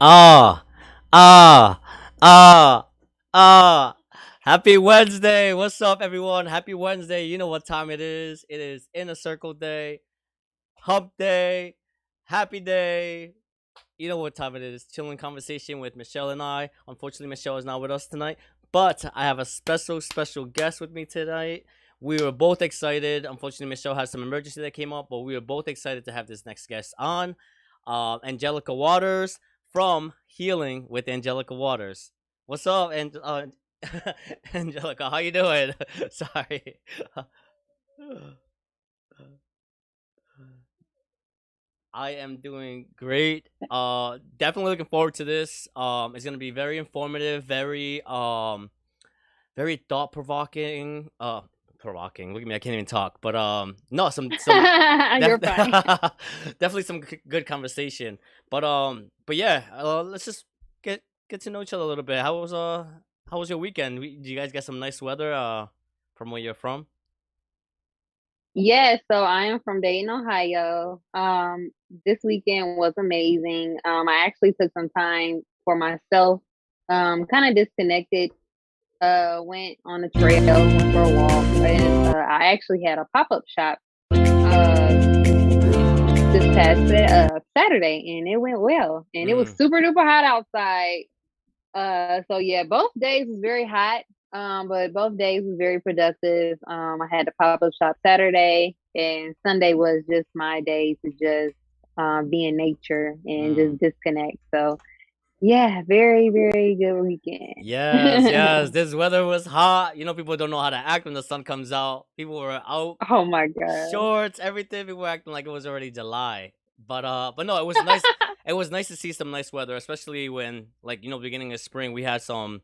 Ah, ah, ah, ah. Happy Wednesday. What's up, everyone? Happy Wednesday. You know what time it is. It is Inner Circle Day, Hump Day, Happy Day. You know what time it is. Chilling conversation with Michelle and I. Unfortunately, Michelle is not with us tonight, but I have a special guest with me tonight. We were both excited. Unfortunately, Michelle had some emergency that came up, but we were both excited to have this next guest on. Angelica Watters from Healing with Angelica Watters. What's up, Angelica? How you doing? Sorry. I am doing great. Definitely looking forward to this. It's gonna be very informative, very thought provoking. Provoking. Look at me, I can't even talk. But no, some You're fine. definitely some good conversation. But yeah, let's just get to know each other a little bit. How was your weekend? Did you guys get some nice weather? From where you're from? Yes, so I am from Dayton, Ohio. This weekend was amazing. I actually took some time for myself, kind of disconnected. Went on the trail, went for a walk, and I actually had a pop-up shop uh this past Saturday, and it went well. And it was Mm, super duper hot outside. So yeah, both days was very hot. But both days was very productive. I had the pop up shop Saturday, and Sunday was just my day to just be in nature and mm. just disconnect. So yeah, very very good Yes, weekend. yes. This weather was hot. You know, people don't know how to act when the sun comes out. People were out, Oh my god. shorts, everything. People were acting like it was already July. But no, it was nice. It was nice to see some nice weather, especially when, like, beginning of spring, we had some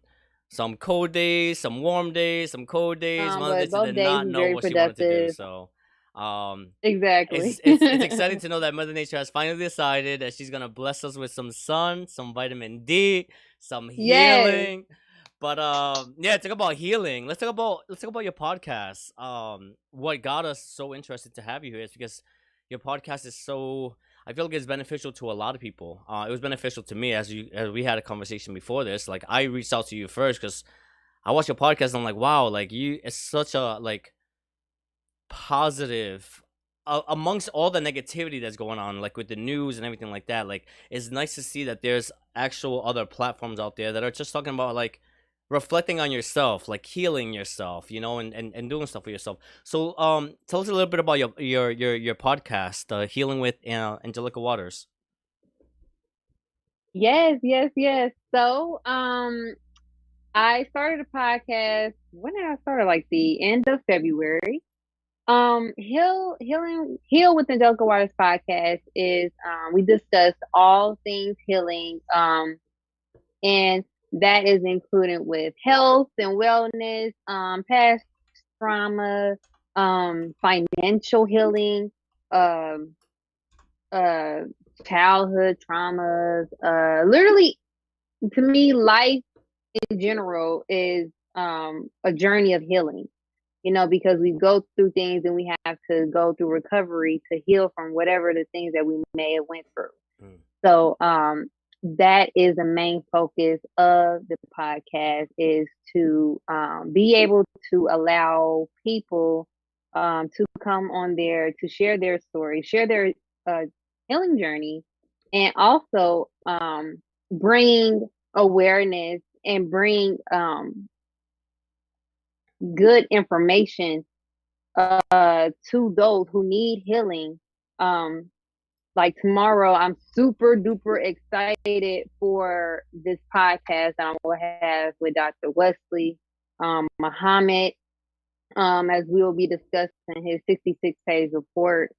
cold days, some warm days, some cold days. Mother But Nature both did days not was know very what she wanted to do. productive. So, um, Exactly. it's exciting to know that Mother Nature has finally decided that she's gonna bless us with some sun, some vitamin D, some Yes. healing. But yeah, talk about healing. Let's talk about your podcast. What got us so interested to have you here is because your podcast is so. I feel like it's beneficial to a lot of people. It was beneficial to me as we had a conversation before this. Like I reached out to you first because I watched your podcast and I'm like, wow, like you, it's such a like positive amongst all the negativity that's going on, like with the news and everything like that. Like it's nice to see that there's actual other platforms out there that are just talking about like reflecting on yourself, like healing yourself, and doing stuff for yourself. So tell us a little bit about your podcast, Healing with Angelica Watters. Yes, yes, yes. So, I started a podcast. When did I start? Like the end of February. Heal with Angelica Watters podcast is we discuss all things healing. And that is included with health and wellness, past trauma, financial healing, um, uh, childhood traumas. Literally, to me, life in general is a journey of healing, because we go through things and we have to go through recovery to heal from whatever the things that we may have went through. Mm, So that is the main focus of the podcast, is to be able to allow people to come on there to share their story, share their uh, healing journey, and also bring awareness and bring good information to those who need healing. Um, like tomorrow, I'm super duper excited for this podcast that I'm gonna have with Dr. Wesley Muhammad, as we will be discussing his 66-page report,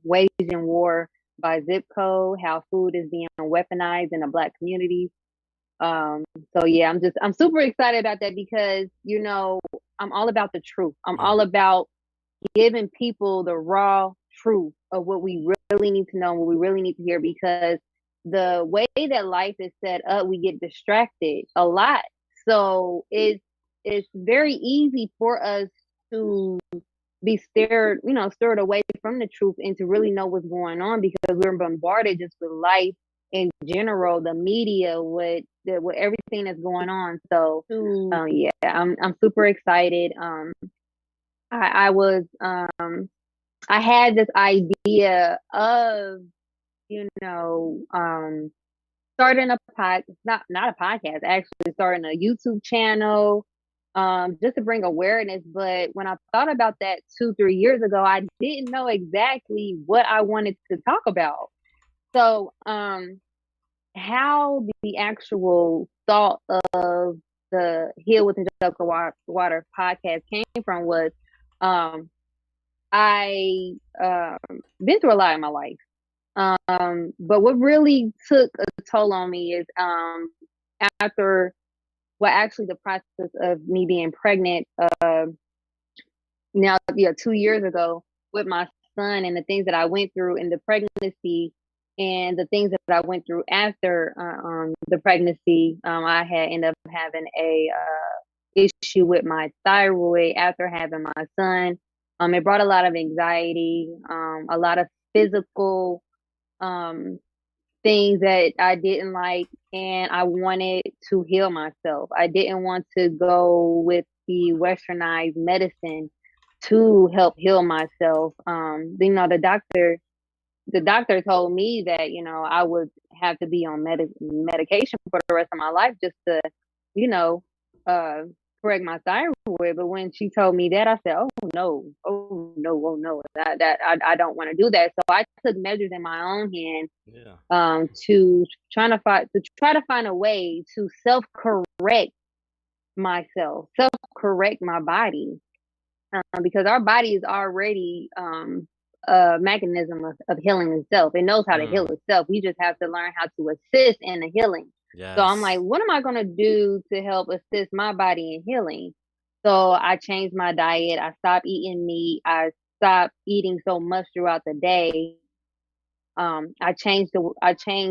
Waging War by Zip Code, how food is being weaponized in the Black community. Um, so yeah, I'm super excited about that because I'm all about the truth. I'm mm, all about giving people the raw truth of what we really need to know and what we really need to hear, because the way that life is set up, we get distracted a lot. So it's very easy for us to be stirred away from the truth and to really know what's going on, because we're bombarded just with life in general, the media, with everything that's going on. So, Ooh. yeah, I'm super excited. I was I had this idea of, you know, starting a not a podcast, actually starting a YouTube channel, just to bring awareness. But when I thought about that 2, 3 years ago, I didn't know exactly what I wanted to talk about. So, how the actual thought of the Heal with Angelica Water podcast came from was, um, I been through a lot in my life. But what really took a toll on me is, after, well, actually the process of me being pregnant, now, yeah, 2 years ago with my son, and the things that I went through in the pregnancy and the things that I went through after, the pregnancy. I had ended up having a issue with my thyroid after having my son. It brought a lot of anxiety, a lot of physical um things that I didn't like, and I wanted to heal myself. I didn't want to go with the westernized medicine to help heal myself. The doctor told me that, I would have to be on medication for the rest of my life just to, you know, uh, correct my thyroid. But when she told me that, I said, "Oh no, oh no, oh no, I don't want to do that." So I took measures in my own hand, Yeah. to try to find a way to self correct myself, self correct my body, because our body is already, a mechanism of healing itself. It knows how to heal Mm. itself. We just have to learn how to assist in the healing. So I'm like, Yes. what am I going to do to help assist my body in healing? So I changed my diet. I stopped eating meat. I stopped eating so much throughout the day. I changed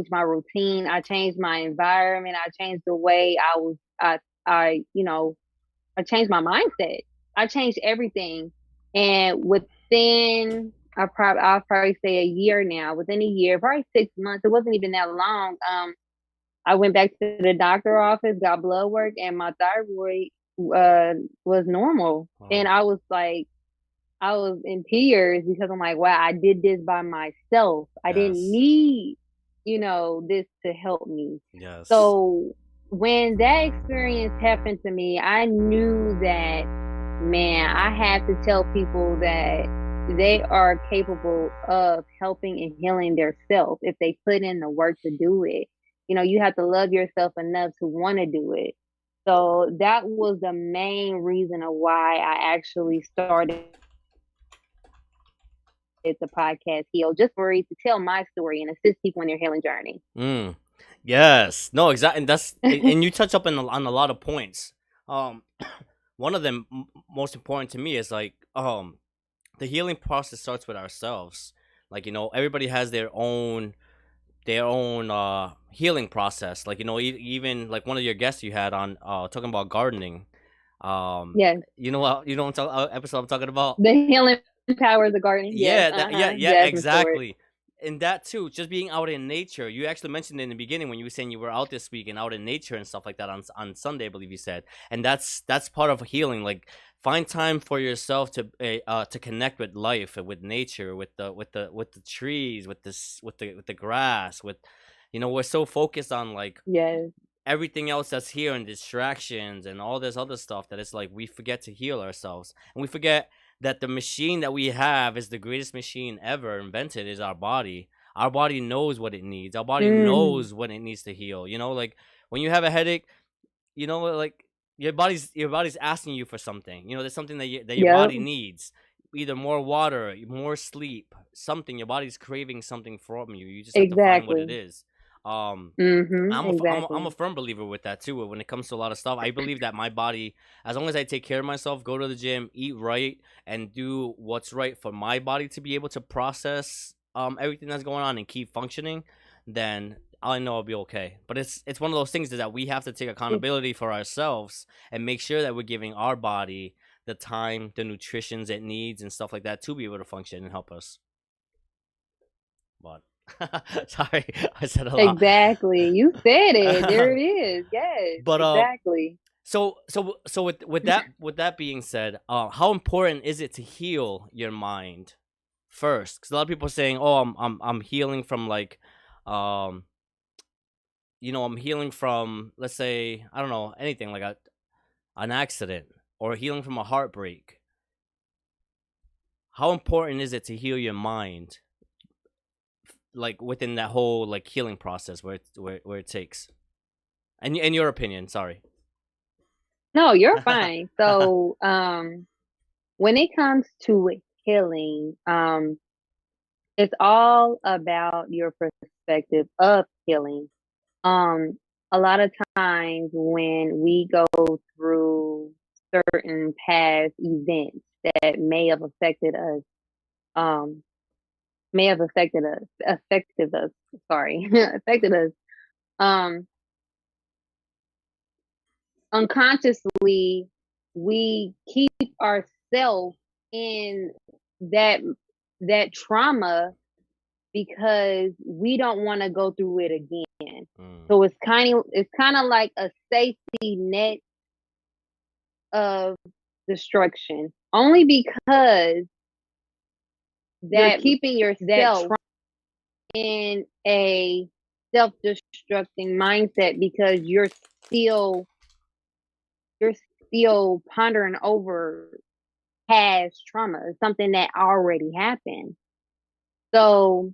my routine. I changed my environment. I changed the way I I changed my mindset. I changed everything. And within, I'll probably say a year now. Within a year, probably 6 months. It wasn't even that long. I went back to the doctor office, got blood work, and my thyroid was normal. And Wow. I was in tears because I'm like, wow, I did this by myself. I didn't Yes. need, this to help me. Yes. So when that experience happened to me, I knew that, man, I had to tell people that they are capable of helping and healing their self if they put in the work to do it. You have to love yourself enough to want to do it. So that was the main reason of why I actually started the podcast Heal, just for it to tell my story and assist people in their healing journey. Mm. Yes. No, exactly. And and you touch up on a lot of points. Um, one of them most important to me is like the healing process starts with ourselves. Like everybody has their own healing process. Like even like one of your guests you had on talking about gardening. Yes, What episode I'm talking about? the healing power of the garden. Yes, Yeah, yeah, yes, Miss Stewart. exactly. And that too, just being out in nature. You actually mentioned in the beginning when you were saying you were out this week and out in nature and stuff like that on Sunday, I believe you said. And that's part of healing. Like find time for yourself to connect with life and with nature, with the trees, with the grass, we're so focused on like Yes, everything else that's here and distractions and all this other stuff that it's like we forget to heal ourselves, and we forget that the machine that we have is the greatest machine ever invented, is our body. Our body knows what it needs. Our body mm, knows when it needs to heal. Like when you have a headache, like your body's asking you for something. There's something that your yep, body needs, either more water, more sleep, something. Your body's craving something from you. You just have to find what it exactly. is. um I'm a Exactly. firm believer with that too. When it comes to a lot of stuff, I believe that my body, as long as I take care of myself, go to the gym, eat right, and do what's right for my body to be able to process everything that's going on and keep functioning, then I know I'll be okay. But it's one of those things that we have to take accountability for ourselves and make sure that we're giving our body the time, the nutritions it needs, and stuff like that to be able to function and help us. But Sorry, I said a lot. Exactly. You said it. There it is. Yes, But exactly. so with that being said, how important is it to heal your mind first? Because a lot of people are saying, "Oh, I'm healing from like, um, I'm healing from, let's say, I don't know, anything like an accident or healing from a heartbreak." How important is it to heal your mind, like within that whole like healing process where it takes? And in your opinion, sorry. No, you're fine. So, when it comes to healing, it's all about your perspective of healing. Um, a lot of times when we go through certain past events that um, may have affected us, sorry, affected us, um, unconsciously, we keep ourselves in that trauma because we don't want to go through it again. Mm. So it's kind of like a safety net of destruction. Only because you're keeping yourself in a self-destructing mindset because still you're still pondering over past trauma, something that already happened. So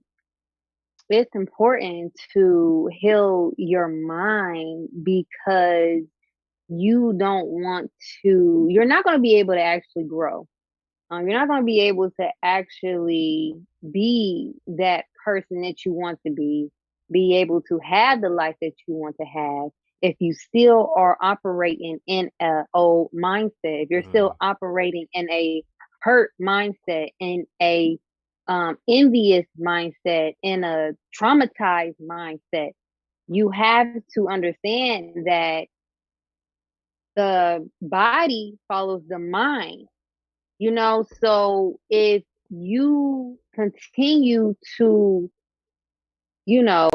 it's important to heal your mind because you're not going to be able to actually grow. You're not going to be able to actually be that person that you want to be able to have the life that you want to have if you still are operating in a old mindset, if you're still Mm. operating in a hurt mindset, in a envious mindset, in a traumatized mindset. You have to understand that the body follows the mind, so if you continue to, you know,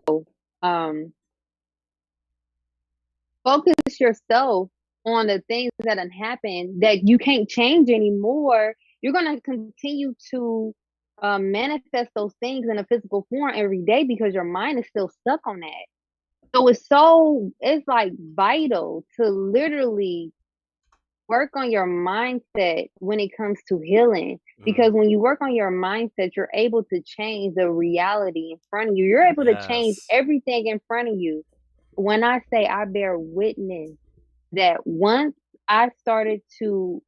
um, focus yourself on the things that have happened that you can't change anymore, you're going to continue to manifest those things in a physical form every day because your mind is still stuck on that. It's like vital to literally work on your mindset when it comes to healing. Mm. Because when you work on your mindset, you're able to change the reality in front of you. You're able to change Yes. everything in front of you. When I say I bear witness that I started to,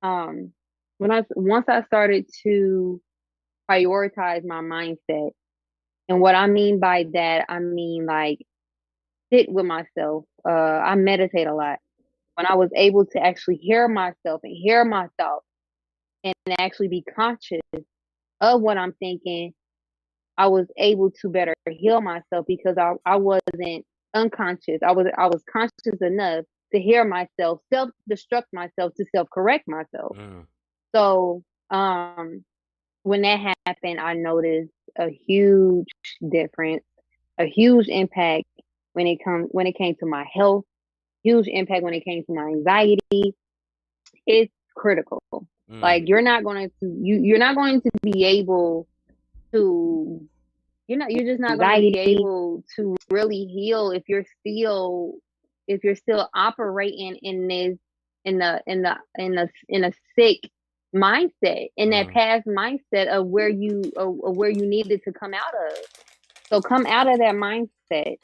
once I started to prioritize my mindset, and what I mean by that, I mean like sit with myself. I meditate a lot. When I was able to actually hear myself and hear my thoughts and actually be conscious of what I'm thinking, I was able to better heal myself because I wasn't unconscious. I was conscious enough to hear myself, self-destruct myself, to self-correct myself. Mm. So when that happened, I noticed a huge difference, a huge impact when it came to my health, huge impact when it came to my anxiety. It's critical. Mm. Like you're not going to be able to you're just not going to be able to really heal if you're still operating in this in a sick mindset, in that Mm. past mindset of where you needed to come out of. So come out of that mindset,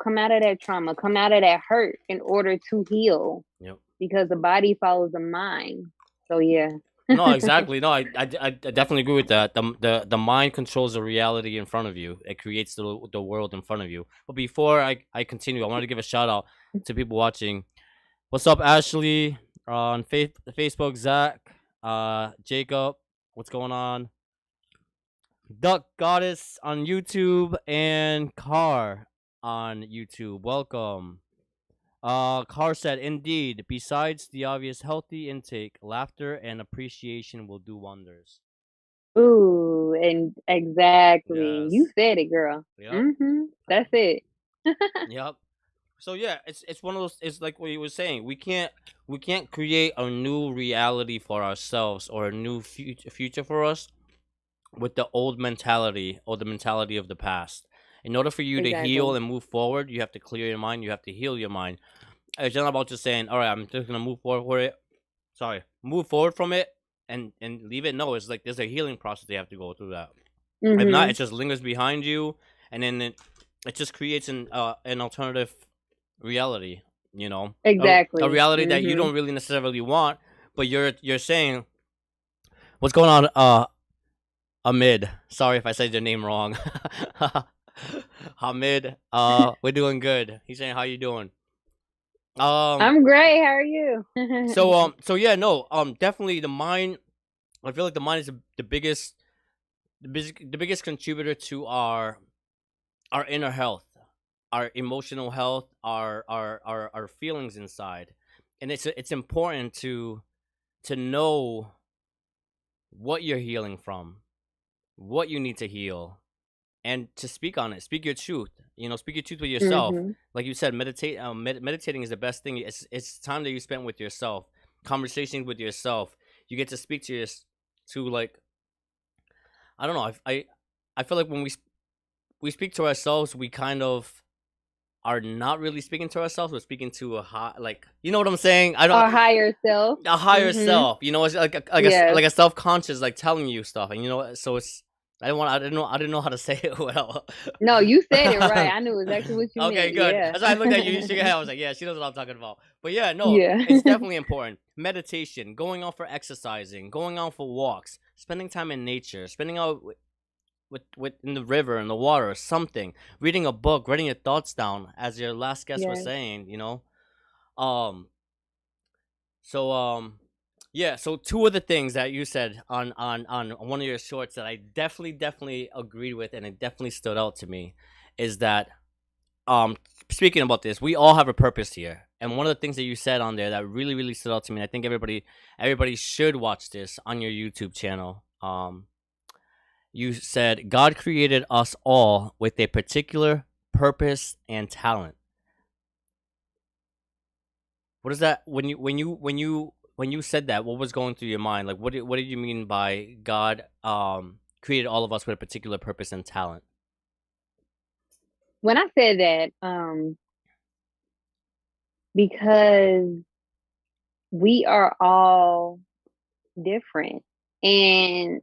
come out of that trauma, come out of that hurt in order to heal, Yep. because the body follows the mind. So yeah. No, exactly. No, I definitely agree with that. The mind controls the reality in front of you. It creates the world in front of you. But before I continue, I wanted to give a shout out to people watching. What's up, Ashley? On Facebook, Zach, Jacob. What's going on? Duck Goddess on YouTube and Car on YouTube. Welcome. Carr said, indeed, besides the obvious healthy intake, laughter and appreciation will do wonders. Ooh, you. And exactly. You Yes. said it, girl. Yep. That's it. Yep. So yeah, it's one of those. It's like what you were saying. We can't create a new reality for ourselves or a new future for us with the old mentality or the mentality of the past. In order for you to heal Exactly. and move forward, you have to clear your mind. You have to heal your mind. It's not about just saying, "All right, I'm just gonna move forward for it." Sorry, move forward from it and leave it. No, it's like there's a healing process they have to go through that. If not, Mhm. it just lingers behind you, and then it just creates an alternative reality. You know, a Exactly. reality that you Mhm. don't really necessarily want, but you're saying, "What's going on?" Amid. Sorry if I said your name wrong. Hamid. We're doing good. He's saying, "How you doing?" Um. I'm great. How are you? So yeah, no. Definitely the mind. I feel like the mind is the biggest contributor to our inner health, our emotional health, our feelings inside, and it's important to know what you're healing from, what you need to heal, and to speak on it. Speak your truth. Speak your truth with yourself. Mhm. Like you said, meditate. Meditating is the best thing. It's time that you spend with yourself, conversations with yourself. You get to speak to like I don't know. I feel like when we speak to ourselves, we kind of are not really speaking to ourselves. We're speaking to a high, like you know what I'm saying. I don't Our higher self. a higher Mhm. self. It's Yes. like a self conscious like telling you stuff, and so it's. I didn't know how to say it well. No, you said it right. I knew exactly what you Okay, meant. good. Yeah. That's why I looked at you. You shook your head. I was like, yeah, she knows what I'm talking about. But yeah, no, Yeah. it's definitely important. Meditation, going out for exercising, going out for walks, spending time in nature, spending out with in the river in the water or something, reading a book, writing your thoughts down, as your last guest was Yes. saying. Um. So yeah. So two of the things that you said on one of your shorts that I definitely agreed with and it definitely stood out to me is that speaking about this, we all have a purpose here. And one of the things that you said on there that really stood out to me, and I think everybody should watch this on your YouTube channel. You said God created us all with a particular purpose and talent. What is that? When you said that, what was going through your mind? Like, what did you mean by God created all of us with a particular purpose and talent? When I said that, because we are all different and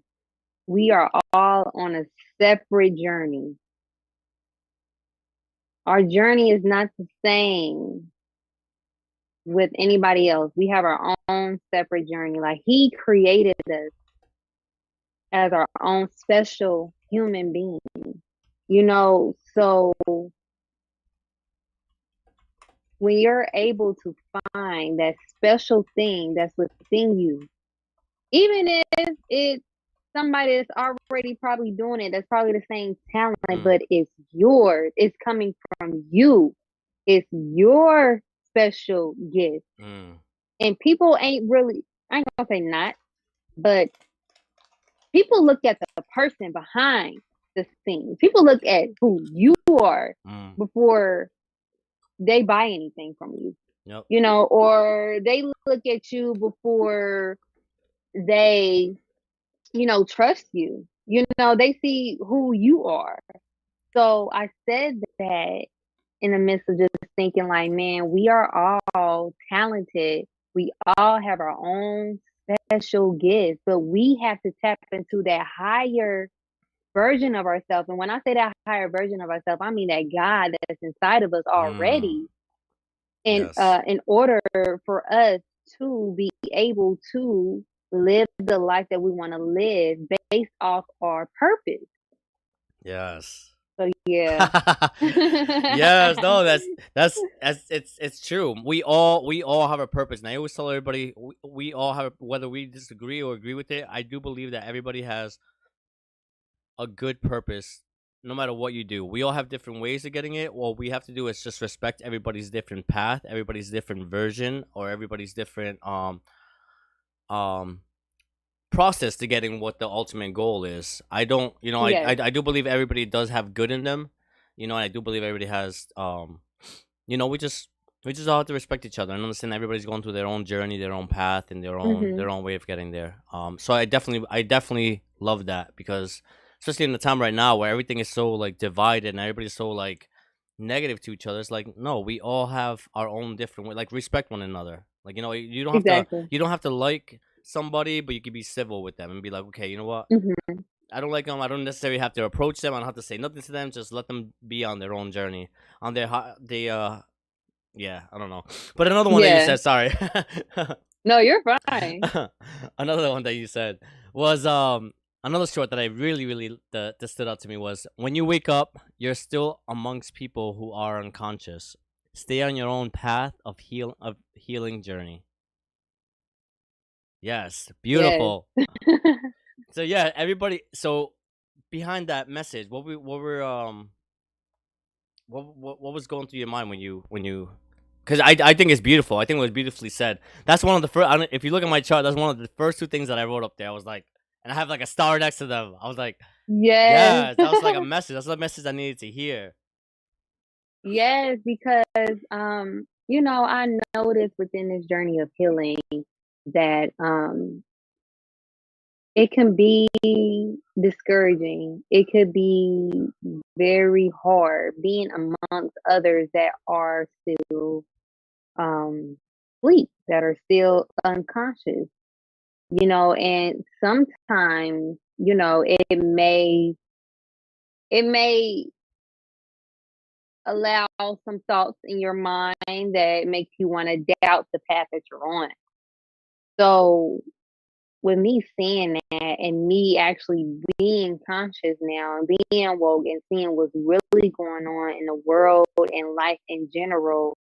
we are all on a separate journey. Our journey is not the same with anybody else. We have our own separate journey. Like he created us as our own special human being, so when you're able to find that special thing that's within you, even if it's somebody that's already probably doing it, that's probably the same talent, Mm, but it's yours, it's coming from you, it's your special gift. mm, And people ain't really, I ain't gonna say not, but people look at the person behind the scenes. People look at who you are mm. before they buy anything from you, Yep. or they look at you before they, trust you. They see who you are. So I said that in the midst of just thinking like, man, we are all talented. We all have our own special gifts, but we have to tap into that higher version of ourselves. And when I say that higher version of ourselves, I mean that God that's inside of us Mm. already. And Yes. in order for us to be able to live the life that we want to live based off our purpose. Yes. So yeah. Yes, no, that's it's true. We all have a purpose, and I always tell everybody we all have whether we disagree or agree with it. I do believe that everybody has a good purpose, no matter what you do. We all have different ways of getting it. What we have to do is just respect everybody's different path, everybody's different version, or everybody's different um process to getting what the ultimate goal is. I don't, Yes. I do believe everybody does have good in them, and I do believe everybody has, we just all have to respect each other and understand everybody's going through their own journey, their own path, and their own Mhm. their own way of getting there. So I definitely love that, because especially in the time right now where everything is so like divided and everybody's so like negative to each other. It's like, no, we all have our own different way. Like, respect one another. Like, you don't have to Exactly. you don't have to like somebody, but you can be civil with them and be like, okay, you know what? Mhm. I don't like them. I don't necessarily have to approach them. I don't have to say nothing to them. Just let them be on their own journey, on their yeah. I don't know. But another one that you Yeah. said, sorry, No, you're fine. another one that you said was another short that I really really that stood out to me was, when you wake up, you're still amongst people who are unconscious. Stay on your own path of healing journey. Yes, Yes. beautiful. So yeah, everybody. So behind that message, what was going through your mind when you because I think it's beautiful. I think it was beautifully said. That's one of the first. If you look at my chart, that's one of the first two things that I wrote up there. I was like, and I have like a star next to them. I was like, Yes. yes, that was like a message. That's the message I needed to hear. Yes, because I noticed within this journey of healing that it can be discouraging. It could be very hard being amongst others that are still um asleep, that are still unconscious, and sometimes, it may allow some thoughts in your mind that makes you want to doubt the path that you're on. So with me seeing that and me actually being conscious now and being woke and seeing what's really going on in the world and life in general,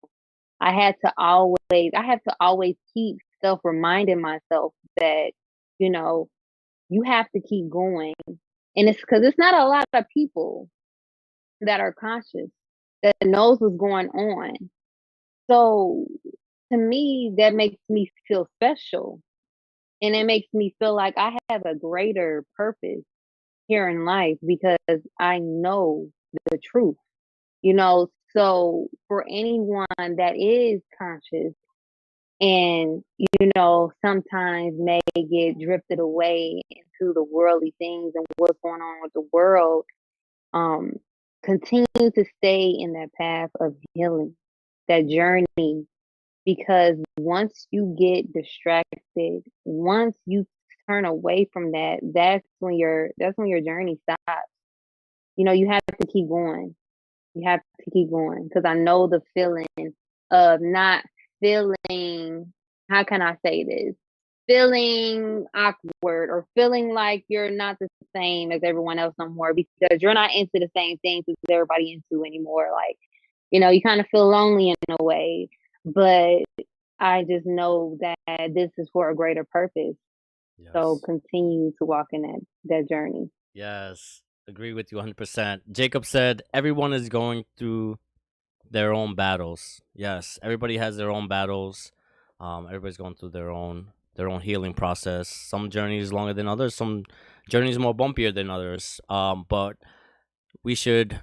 I have to always keep self reminding myself that, you know, you have to keep going. And it's because it's not a lot of people that are conscious, that knows what's going on. So to me, that makes me feel special. And it makes me feel like I have a greater purpose here in life because I know the truth, So for anyone that is conscious and, sometimes may get drifted away into the worldly things and what's going on with the world, um, continue to stay in that path of healing, that journey, because once you get distracted, once you turn away from that, that's when your journey stops. You have to keep going. You have to keep going because I know the feeling of not feeling, how can I say this? Feeling awkward or feeling like you're not the same as everyone else no more because you're not into the same things as everybody into anymore. Like, you kind of feel lonely in a way, but I just know that this is for a greater purpose. So Yes. continue to walk in that journey. Yes. Agree with you 100%. Jacob said everyone is going through their own battles. Yes, everybody has their own battles. Everybody's going through their own healing process. Some journeys longer than others. Some journeys more bumpier than others. But we should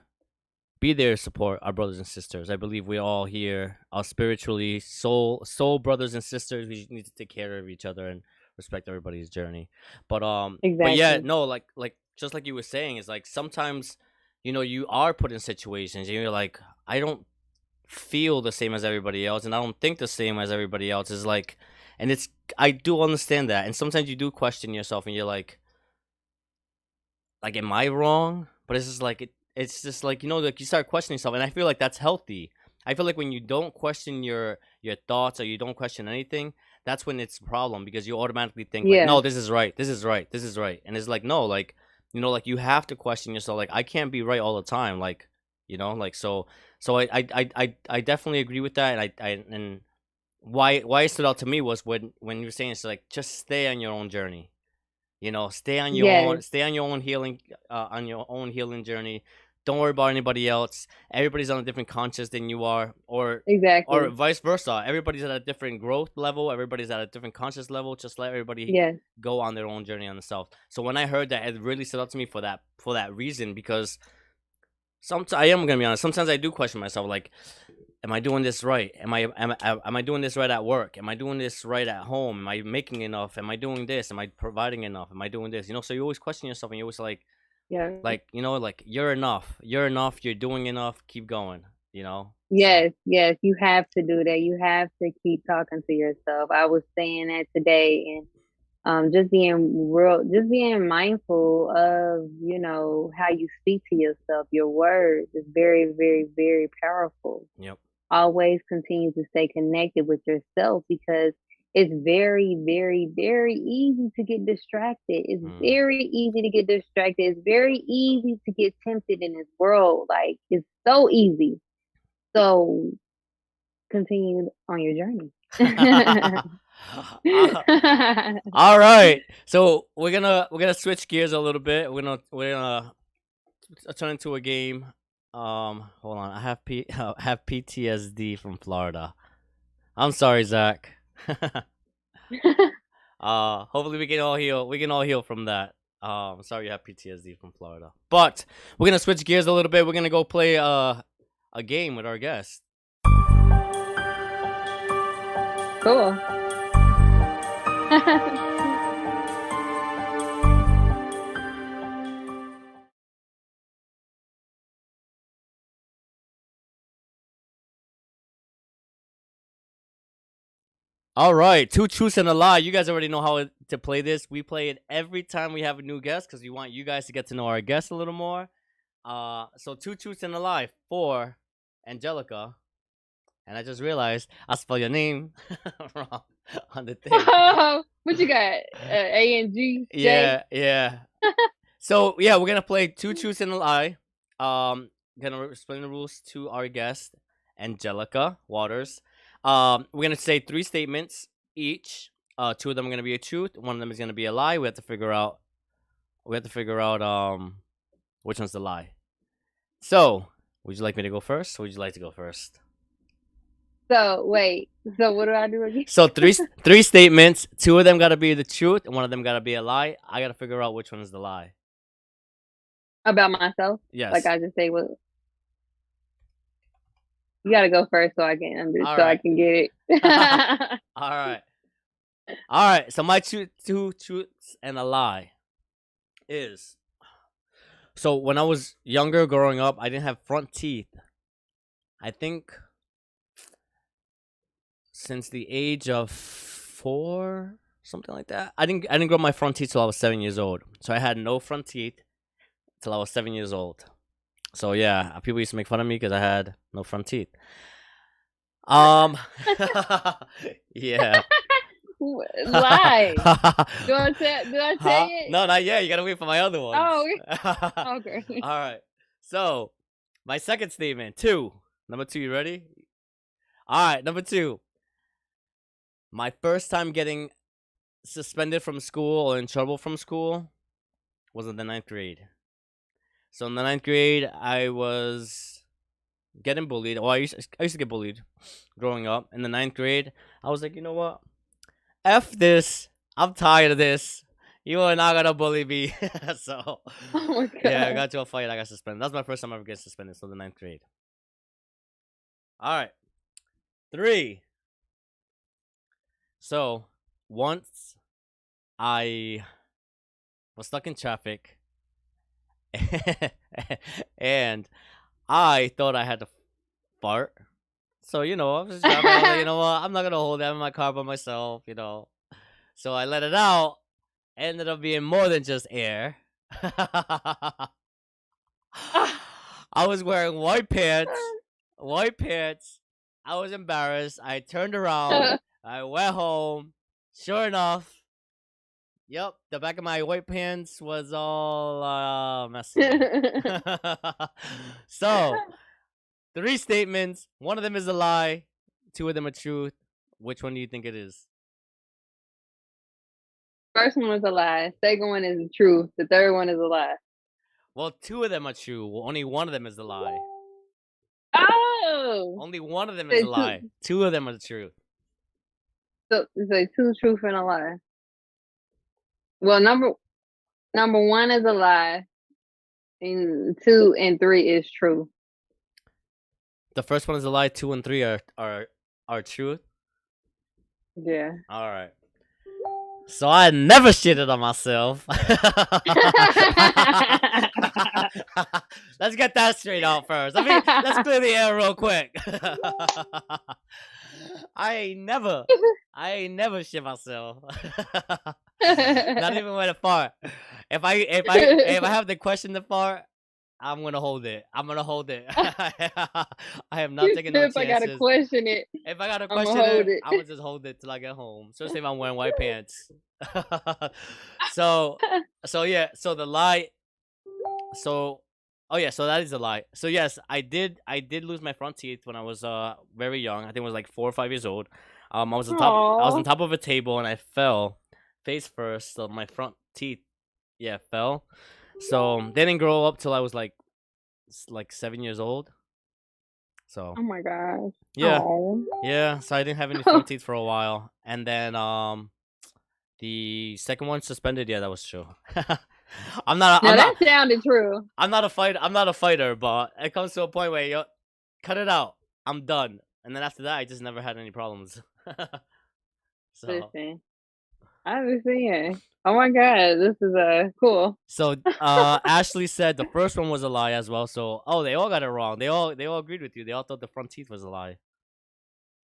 be there to support our brothers and sisters. I believe we all here are spiritually soul brothers and sisters. We just need to take care of each other and respect everybody's journey. But yeah, Exactly. no, like just like you were saying, is like sometimes you are put in situations and you're like, I don't feel the same as everybody else and I don't think the same as everybody else. Is like, and it's, I do understand that. And sometimes you do question yourself and you're like, am I wrong? But it's just like it's just like, like you start questioning yourself, and I feel like that's healthy. I feel like when you don't question your thoughts or you don't question anything, that's when it's a problem, because you automatically think like, Yeah. no, this is right, this is right, this is right, and it's like, no, like, like you have to question yourself. Like, I can't be right all the time. Like, like, so I definitely agree with that, and and why it stood out to me was when you were saying it's like, just stay on your own journey. Stay on your own, Yes. stay on your own healing, on your own healing journey. Don't worry about anybody else. Everybody's on a different conscious than you are, or Exactly. vice versa. Everybody's at a different growth level. Everybody's at a different conscious level. Just let everybody Yes. go on their own journey on themselves. So when I heard that, it really stood out to me for that reason, because sometimes I am gonna be honest. Sometimes I do question myself, like, am I doing this right? Am I doing this right at work? Am I doing this right at home? Am I making enough? Am I doing this? Am I providing enough? Am I doing this? So you always question yourself, and you always Yeah. like you're enough. You're enough. You're doing enough. Keep going. So Yes, yes, you have to do that. You have to keep talking to yourself. I was saying that today, and just being mindful of, how you speak to yourself. Your words is very, very, very powerful. yep. Always continue to stay connected with yourself, because it's very, very, very easy to get distracted. It's Mm. very easy to get distracted. It's very easy to get tempted in this world. Like, it's so easy. So continue on your journey. Uh, all right. So we're gonna switch gears a little bit. We're gonna turn into a game. Hold on. I have PTSD from Florida. I'm sorry, Zach. Hopefully we can all heal. We can all heal from that. Sorry you have PTSD from Florida. But we're gonna switch gears a little bit. We're gonna go play a game with our guest. Cool. All right, two truths and a lie. You guys already know how to play this. We play it every time we have a new guest because we want you guys to get to know our guests a little more. So two truths and a lie for Angelica. And I just realized I spelled your name wrong on the thing. What you got? ANG? Yeah, yeah. So yeah, we're gonna play two truths and a lie. Gonna explain the rules to our guest, Angelica Watters. We're gonna say three statements each. Two of them are gonna be a truth. One of them is gonna be a lie. We have to figure out. Which one's the lie. So, would you like me to go first, or would you like to go first? So wait. So what do I do again? So three statements. Two of them gotta be the truth, and one of them gotta be a lie. I gotta figure out which one is the lie. About myself? Like Yes. I just say, well, you gotta go first so I can All so I right. can get it. All right. All right. So my two truths and a lie is, so when I was younger, growing up, I didn't have front teeth. I think since the age of 4, something like that. I didn't grow my front teeth till I was 7 years old. So I had no front teeth till I was 7 years old. So yeah, people used to make fun of me because I had no front teeth. Um, yeah. Lie. Do I say it? No, not yet. You gotta wait for my other ones. Oh, okay. All right. So, my second statement, two. Number two, you ready? All right, number two. My first time getting suspended from school or in trouble from school was in the 9th grade. So in the 9th grade, I was getting bullied. Well, I used to get bullied growing up. In the 9th grade, I was like, you know what? F this. I'm tired of this. You are not gonna bully me. So, Oh my god. yeah, I got to a fight. I got suspended. That's my first time ever getting suspended. So the 9th grade. All right, three. So once I was stuck in traffic, and I thought I had to fart. So I was just driving. I was like, you know what? I'm not gonna hold that in my car by myself. So I let it out. Ended up being more than just air. I was wearing white pants. White pants. I was embarrassed. I turned around. I went home. Sure enough, yep, the back of my white pants was all messy. So, three statements. One of them is a lie. Two of them are truth. Which one do you think it is? First one was a lie. Second one is the truth. The third one is a lie. Well, two of them are true. Well, only one of them is a lie. Oh, Only one of them is a lie. Two of them are true. so two truth and a lie. Well, number one is a lie, and 2 and 3 is true. The first one is a lie. 2 and 3 are true. Yeah. All right. So I never shitted on myself. Let's get that straight out first. Let's clear the air real quick. I ain't never shit myself. Not even when I fart. If I have to question the fart, I'm gonna hold it. I am not taking no chances. If I gotta question it, if I gotta question it, I'm gonna just hold it till I get home. Especially if I'm wearing white pants. so yeah. So the lie. So so that is a lie. So yes, I did lose my front teeth when I was very young. I think I was like 4 or 5 years old. I was on top of a table and I fell face first. So my front teeth, fell. So they didn't grow up till I was like 7 years old. So oh my gosh. Yeah. Aww. Yeah. So I didn't have any front teeth for a while, and then the second one suspended. Yeah, that was true. That sounded true. I'm not a fighter, but it comes to a point where you cut it out. I'm done, and then after that, I just never had any problems. So. Listen, I understand. Oh my god, this is cool. So Ashley said the first one was a lie as well. So they all got it wrong. They all agreed with you. They all thought the front teeth was a lie.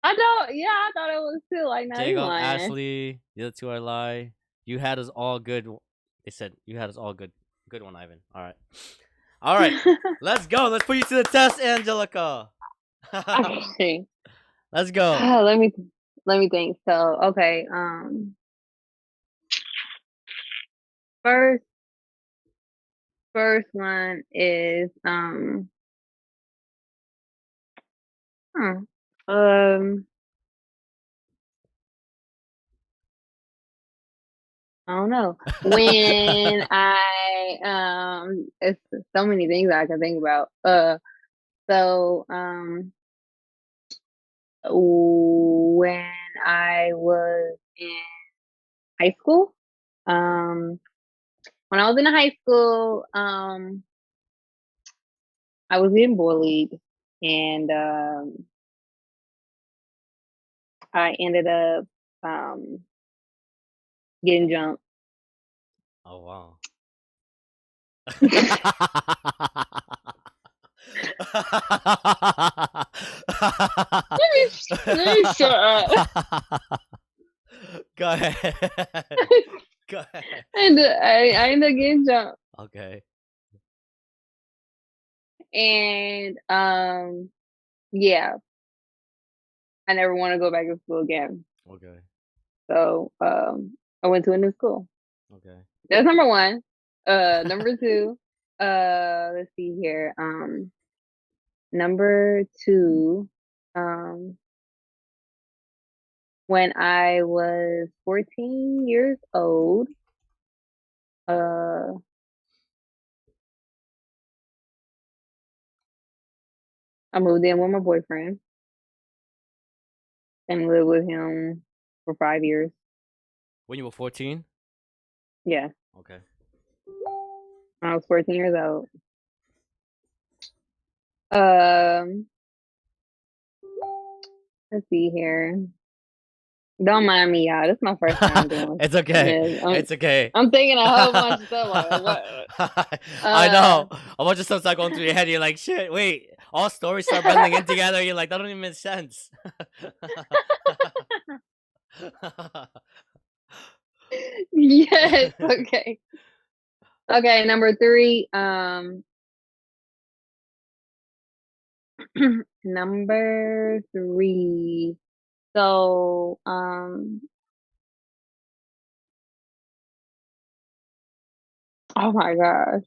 I thought it was too. Like, not Jacob, lying. Ashley, the other two are lie. You had us all good. They said you had us all good. Good one, Ivan. All right. Let's go. Let's put you to the test, Angelica. Okay. Let's go. Let me think. So, okay. First one is I don't know. When it's so many things I can think about. So when I was in high school, when I was in high school, I was getting bullied, and I ended up getting jumped. Oh wow. Let me shut up. Go ahead. Go ahead. And I ended up getting jumped. Okay. And yeah, I never want to go back to school again. Okay. So I went to a new school. Okay. That's number one. Number two. Let's see here. Number two. When I was 14 years old, I moved in with my boyfriend and lived with him for 5 years. When you were 14? Yeah. Okay. When I was 14 years old. Let's see here. Don't mind me, y'all. This is my first time doing It's okay. Yeah, It's okay. I'm thinking a whole bunch of stuff. Like, what? I know. A bunch of stuff start going through your head. You're like, shit, wait. All stories start blending in together. You're like, that don't even make sense. Yes. Okay. Okay. Number three. Number three. So, oh my gosh.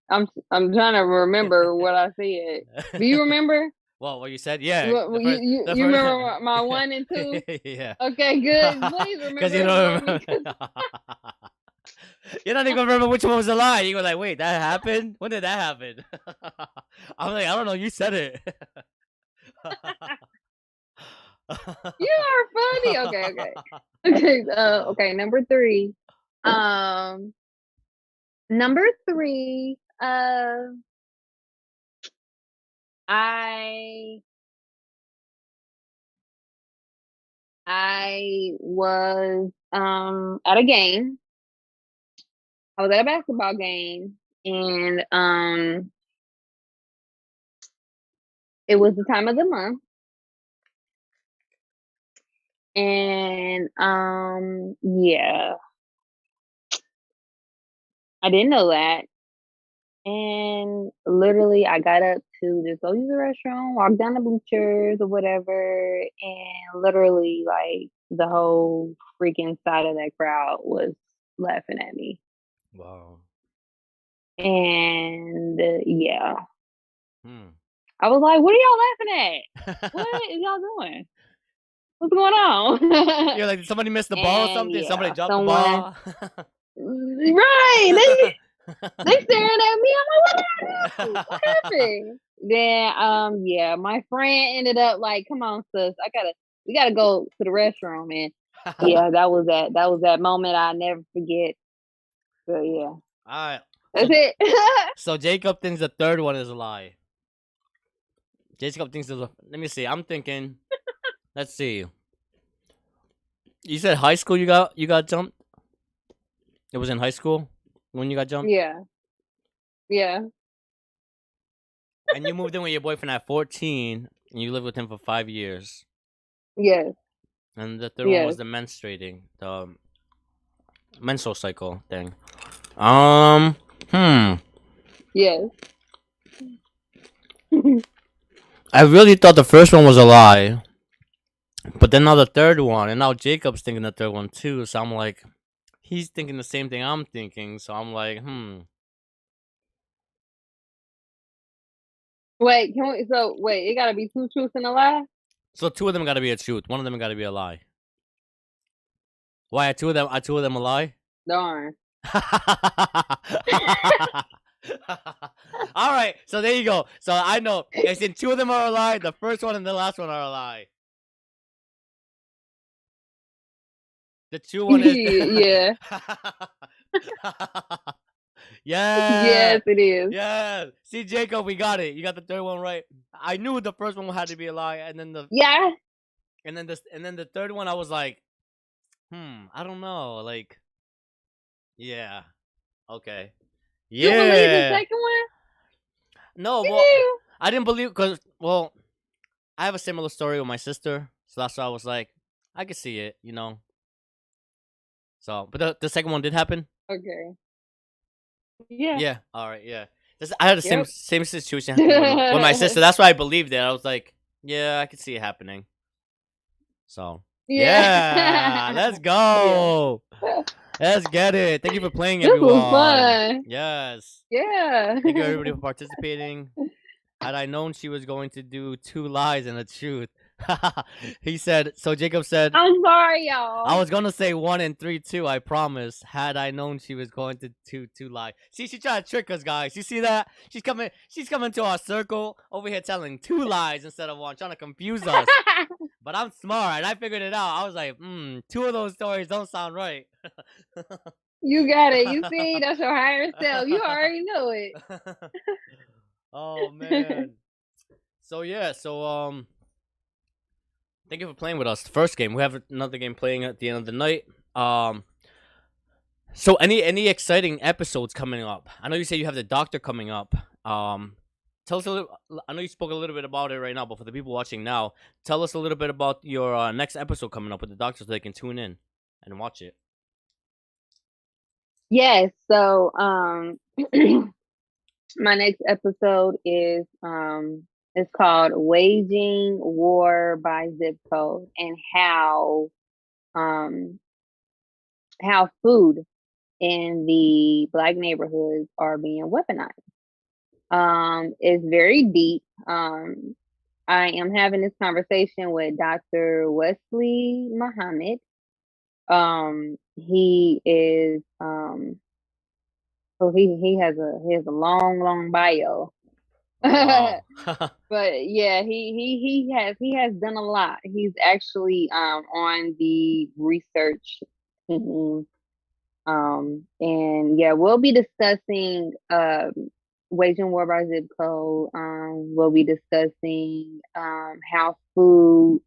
I'm trying to remember what I said. Do you remember? Well, what you said, yeah. You remember my 1 and 2? Yeah. Okay, good. Please remember. Because you don't remember. You're not even gonna remember which one was a lie. You go like, wait, that happened? When did that happen? I'm like, I don't know. You said it. You are funny. Okay, okay. Okay, okay, number three. Um Number three, I I was at a game. I was at a basketball game, and it was the time of the month, and yeah, I didn't know that. And literally, I got up to just go use the restroom, walk down the bleachers or whatever, and literally, like, the whole freaking side of that crowd was laughing at me. Wow. And yeah, Hmm. I was like, "What are y'all laughing at? What is y'all doing? What's going on?" You're like, did somebody miss the ball or And something? Somebody yeah, dropped the someone ball. right, they staring at me. I'm like, "What did I do? What happened?" Then, yeah, my friend ended up like, "Come on, sis, we gotta go to the restroom." And yeah, that was that moment I never forget. So yeah, All right. that's So, it. so Jacob thinks the third one is a lie. Jacob thinks there's a. Let me see. I'm thinking. Let's see. You said high school. You got jumped. It was in high school when you got jumped, Yeah, yeah, and you moved in with your boyfriend at 14, and you lived with him for 5 years. yes, And the third one was yes, the menstruating, the menstrual cycle thing. Um. Hmm. yes. I really thought the first one was a lie, but then now the third one, and now Jacob's thinking the third one too. So I'm like, he's thinking the same thing I'm thinking. So I'm like, hmm. Wait, wait, it gotta be two truths and a lie? So two of them got to be a truth. One of them got to be a lie. Why are two of them? Are two of them a lie? Darn. All right, so there you go. So I know it's in two of them are a lie. The first one and the last one are a lie. The true one is. Yeah. Yeah, Yes, it is. yeah. See, Jacob, we got it. You got the third one right. I knew the first one had to be a lie, and then Yeah. the third one, I was like, I don't know, like, yeah, okay, You believe the yeah. second one? No, You well, do? I didn't believe because I have a similar story with my sister, so that's why I was like, I could see it, you know. So, but the second one did happen. Okay. Yeah. Yeah. All right. Yeah. I had the same Yep. same situation happen with my sister. That's why I believed it. I was like, yeah, I could see it happening. So Yeah. yeah, let's Yeah. go. Let's get it. Thank you for playing, This was everyone. fun. Yes. Yeah. Thank you everybody for participating. Had I known she was going to do two lies and a truth, he said. So Jacob said, I'm sorry, I y'all. was gonna say 1 and 3 too. I promise. Had I known she was going to do two lies. See, she tried to trick us, guys. You see that? She's coming. She's coming to our circle over here telling two lies instead of one, trying to confuse us. But I'm smart, and I figured it out. I was like, two of those stories don't sound right. You got it. You see, that's your higher self. You already know it. Oh man. So yeah, thank you for playing with us. The first game. We have another game playing at the end of the night. So any exciting episodes coming up? I know you say you have the doctor coming up. Tell us a little. I know you spoke a little bit about it right now, but for the people watching now, tell us a little bit about your next episode coming up with the doctor, so they can tune in and watch it. Yes. So, my next episode is it's called Waging War by Zip Code, and um how food in the black neighborhoods are being weaponized. It's very deep. I am having this conversation with Dr. Wesley Muhammad. He is So he has a long bio. Oh wow. But yeah, he has done a lot. He's actually on the research team. And yeah, we'll be discussing wage and war by zip code. We'll be discussing how food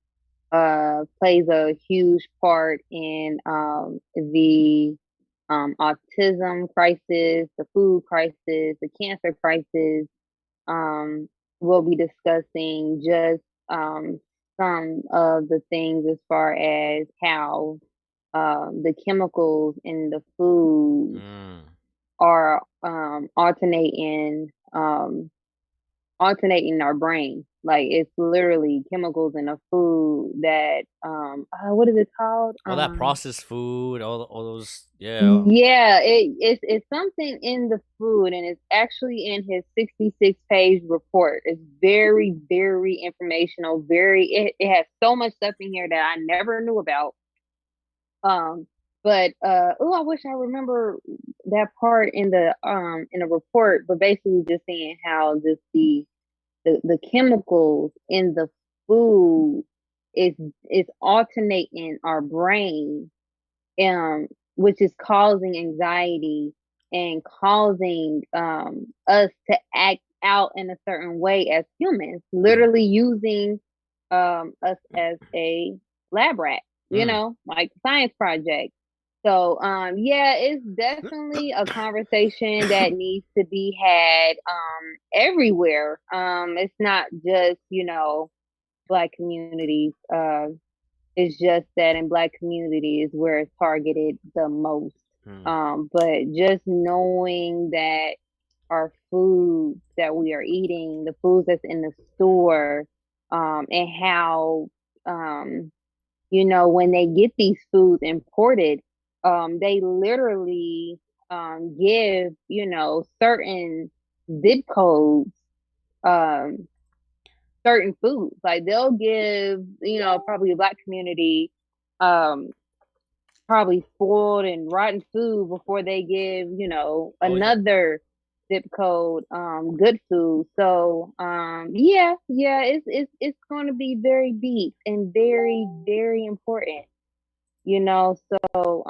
plays a huge part in the autism crisis, the food crisis, the cancer crisis. Um, we'll be discussing just some of the things as far as how the chemicals in the food Mm. are alternating our brain. Like it's literally chemicals in the food that what is it called? All that processed food, all those, yeah. Yeah, it's something in the food, and it's actually in his 66-page report. It's very, very informational. It has so much stuff in here that I never knew about. Um, but I wish I remember that part in the report. But basically, just saying how just the chemicals in the food is is alternating our brain, which is causing anxiety and causing us to act out in a certain way as humans, Mm. literally using us as a lab rat, Mm. like science project. So yeah, it's definitely a conversation that needs to be had everywhere. It's not just, Black communities. It's just that in Black communities where it's targeted the most. Mm. But just knowing that our foods that we are eating, the foods that's in the store, and how, when they get these foods imported, they literally give, certain zip codes, um, certain foods. Like they'll give, probably a Black community, um, probably spoiled and rotten food before they give, Oh yeah. another zip code, good food. So, yeah, it's going to be very deep and very, very important, So,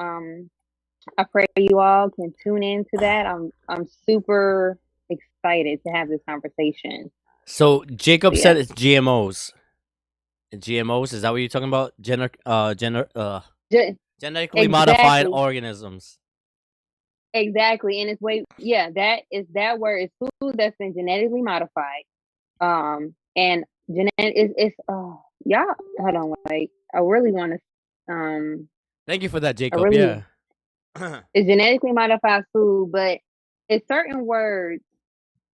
I pray you all can tune into that. I'm super excited to have this conversation. So So Jacob yeah. said it's GMOs. GMOs, is that what you're talking about? Genetically modified Exactly. organisms. Exactly. And it's yeah, that word is food that's been genetically modified. And genetic is yeah, hold on, like I really want to Thank you for that, I Jacob. really Yeah. Mm. it's genetically modified food, but it's certain words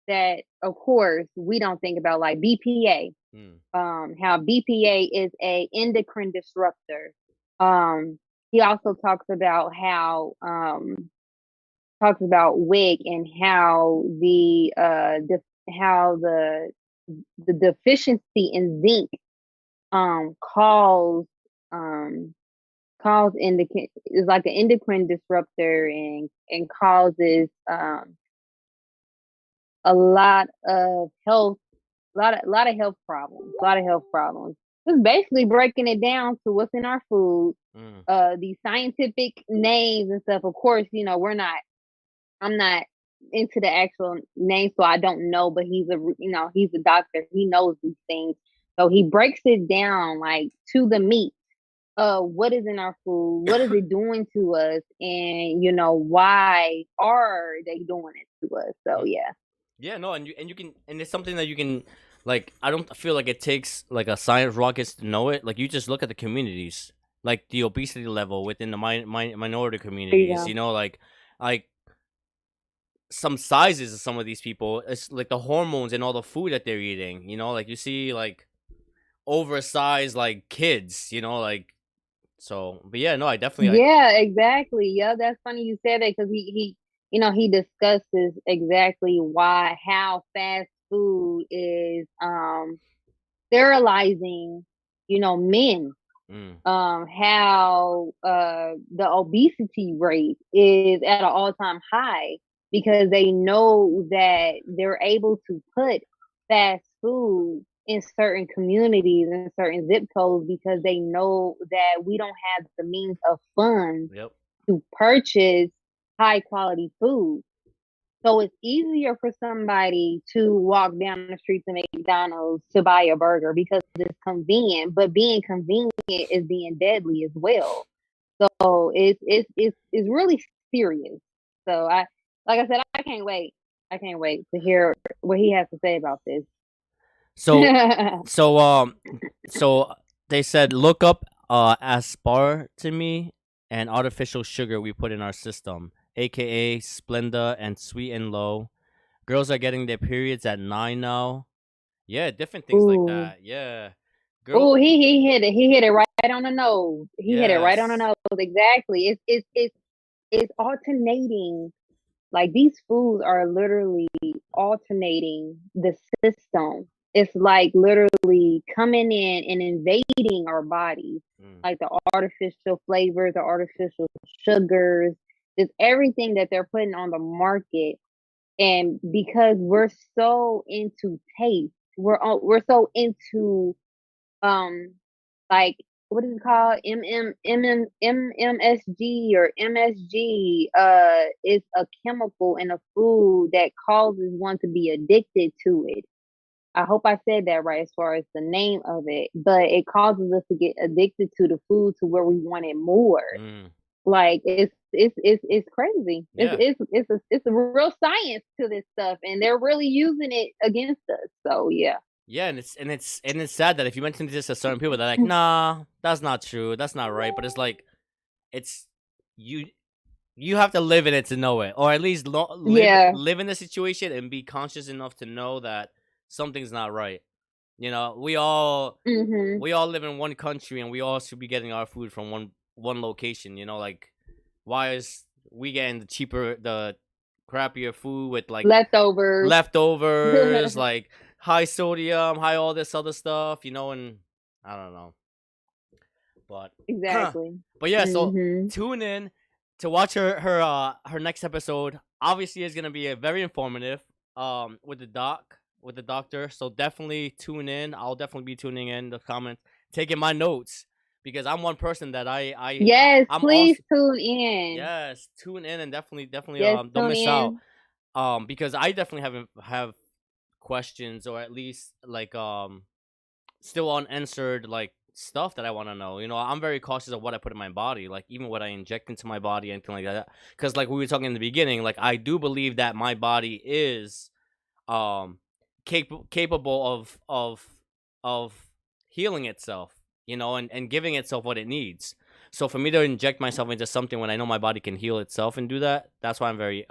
that of course we don't think about, like BPA. How BPA is a endocrine disruptor. He also talks about WIC and how how the deficiency in zinc calls um is like an endocrine disruptor and causes a lot of health lot of health problems, just basically breaking it down to what's in our food, Mm. these scientific names and stuff. Of course, I'm not into the actual name, so I don't know. But he's a doctor. He knows these things, so he breaks it down like to the meat. What is in our food? What is it doing to us? And why are they doing it to us? So Mm. yeah, Yeah, no, and you can, and it's something that you can, like, I don't feel like it takes like a science rockets to know it. Like, you just look at the communities, like the obesity level within the minority there you communities. go. Like some sizes of some of these people. It's like the hormones and all the food that they're eating. Like you see like oversized like kids. Like, so. But yeah, no, I definitely. Yeah, exactly. Yeah, that's funny you said that because he discusses exactly how fast food is sterilizing, men. Mm. How the obesity rate is at an all-time high. because they know that they're able to put fast food in certain communities and certain zip codes because they know that we don't have the means of funds Yep. to purchase high quality food. So it's easier for somebody to walk down the street to McDonald's to buy a burger because it's convenient, but being convenient is being deadly as well. So it's really serious. So like I said, I can't wait. I can't wait to hear what he has to say about this. So so so they said look up aspartame and artificial sugar we put in our system, aka Splenda and Sweet and Low. Girls are getting their periods at 9 now. Yeah, different things like Ooh. that. Yeah. Girl, Ooh, he hit it. He hit it right on the nose. He hit it right on the yes. nose. Exactly. It's alternating. Like these foods are literally alternating the system. It's like literally coming in and invading our bodies. Mm. Like the artificial flavors, the artificial sugars, just everything that they're putting on the market. And because we're so into taste, we're so into um like what is it called, MMSG or MSG. It's a chemical in a food that causes one to be addicted to it. I hope I said that right as far as the name of it, but it causes us to get addicted to the food to where we want it more. Mm. Like it's crazy. Yeah. It's a real science to this stuff, and they're really using it against us. So yeah. Yeah, and it's sad that if you mention this to certain people, they're like, "Nah, that's not true. That's not right." But it's like, it's you. You have to live in it to know it, or at least Yeah. live in the situation and be conscious enough to know that something's not right. We all Mhm. we all live in one country, and we all should be getting our food from one location. Like why is we getting the crappier food with like Leftovers. leftovers, like high sodium, high all this other stuff, and I don't know. But Exactly. but yeah, so Mhm. tune in to watch her next episode. Obviously it's gonna be a very informative with the doctor. So definitely tune in. I'll definitely be tuning in the comments, taking my notes because I'm one person that Yes, I'm please also. tune in. Yes, tune in and definitely Yes, don't tune miss out. in. Because I definitely have questions, or at least like still unanswered like stuff that I want to know. I'm very cautious of what I put in my body, like even what I inject into my body, anything like that. Because like we were talking in the beginning, like I do believe that my body is um capable of healing itself, and giving itself what it needs. So for me to inject myself into something when I know my body can heal itself and do that, that's why I'm very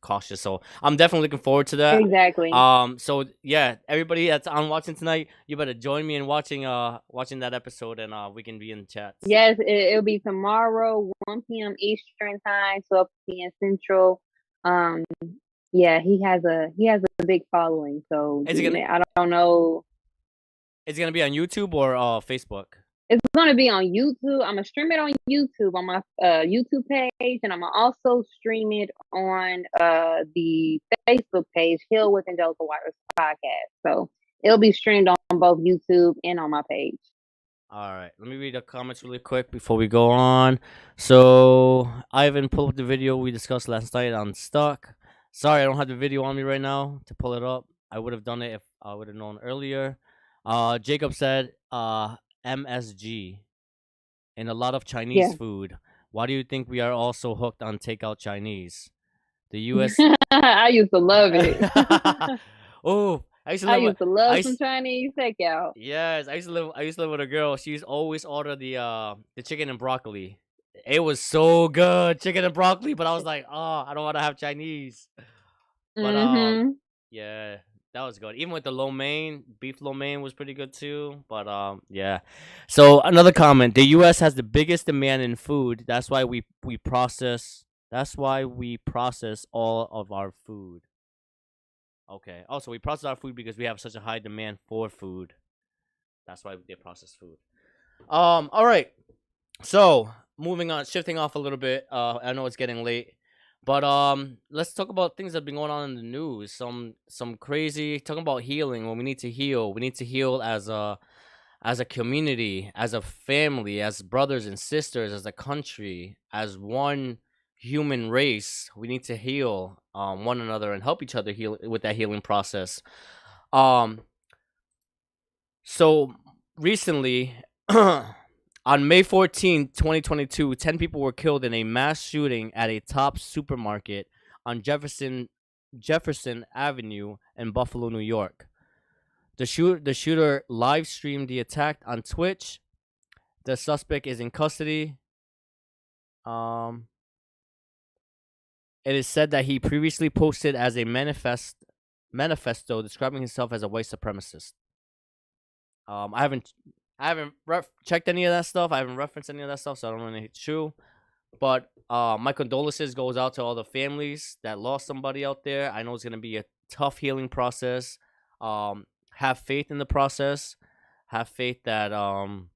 cautious. So I'm definitely looking forward to that. Exactly. So yeah, everybody that's on watching tonight, you better join me in watching that episode, and we can be in chats. Yes, it'll be tomorrow, 1 p.m. Eastern time, 12 p.m. Central. Um, yeah, he has a big following, so Is it gonna I don't know. is it gonna be on YouTube or Facebook? It's gonna be on YouTube. I'm gonna stream it on YouTube on my YouTube page, and I'm gonna also stream it on the Facebook page, Hill with Angelica Watters podcast. So it'll be streamed on both YouTube and on my page. All right, let me read the comments really quick before we go on. So, Ivan pulled up the video we discussed last night on Stuck. Sorry, I don't have the video on me right now to pull it up. I would have done it if I would have known earlier. Jacob said, MSG in a lot of Chinese Yeah. food. Why do you think we are also hooked on takeout Chinese? The U.S. I used to love it. Oh, I used to I live. used to I love some used, Chinese takeout. Yes, I used to live with a girl. She used to always order the chicken and broccoli. It was so good, chicken and broccoli. But I was like, oh, I don't want to have Chinese. But Mhm. yeah, that was good. Even with the lo mein, beef lo mein was pretty good too. But yeah. So another comment: the U.S. has the biggest demand in food. That's why we process. That's why we process all of our food. Okay. Also, we process our food because we have such a high demand for food. That's why they process food. All right. So moving on, shifting off a little bit. I know it's getting late. But let's talk about things that have been going on in the news. Some crazy talking about healing. When we need to heal, we need to heal as a community, as a family, as brothers and sisters, as a country, as one human race. We need to heal one another and help each other heal with that healing process. Um, so recently, on May 14th, 2022, 10 people were killed in a mass shooting at a top supermarket on Jefferson Avenue in Buffalo, New York. The shooter live streamed the attack on Twitch. The suspect is in custody. Um, it is said that he previously posted as a manifesto describing himself as a white supremacist. I haven't checked any of that stuff. I haven't referenced any of that stuff, so I don't know if it's true. But my condolences goes out to all the families that lost somebody out there. I know it's gonna be a tough healing process. Have faith in the process. Have faith that um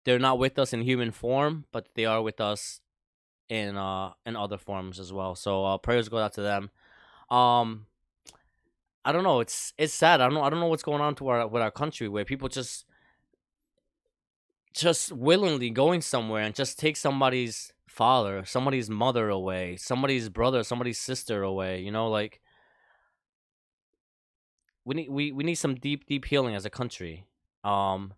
they're not with us in human form, but they are with us in other forms as well. So prayers go out to them. Um I don't know. It's sad. I don't know what's going on to our with our country where people just willingly going somewhere and just take somebody's father, somebody's mother away, somebody's brother, somebody's sister away. You know, like we need some deep healing as a country. Um,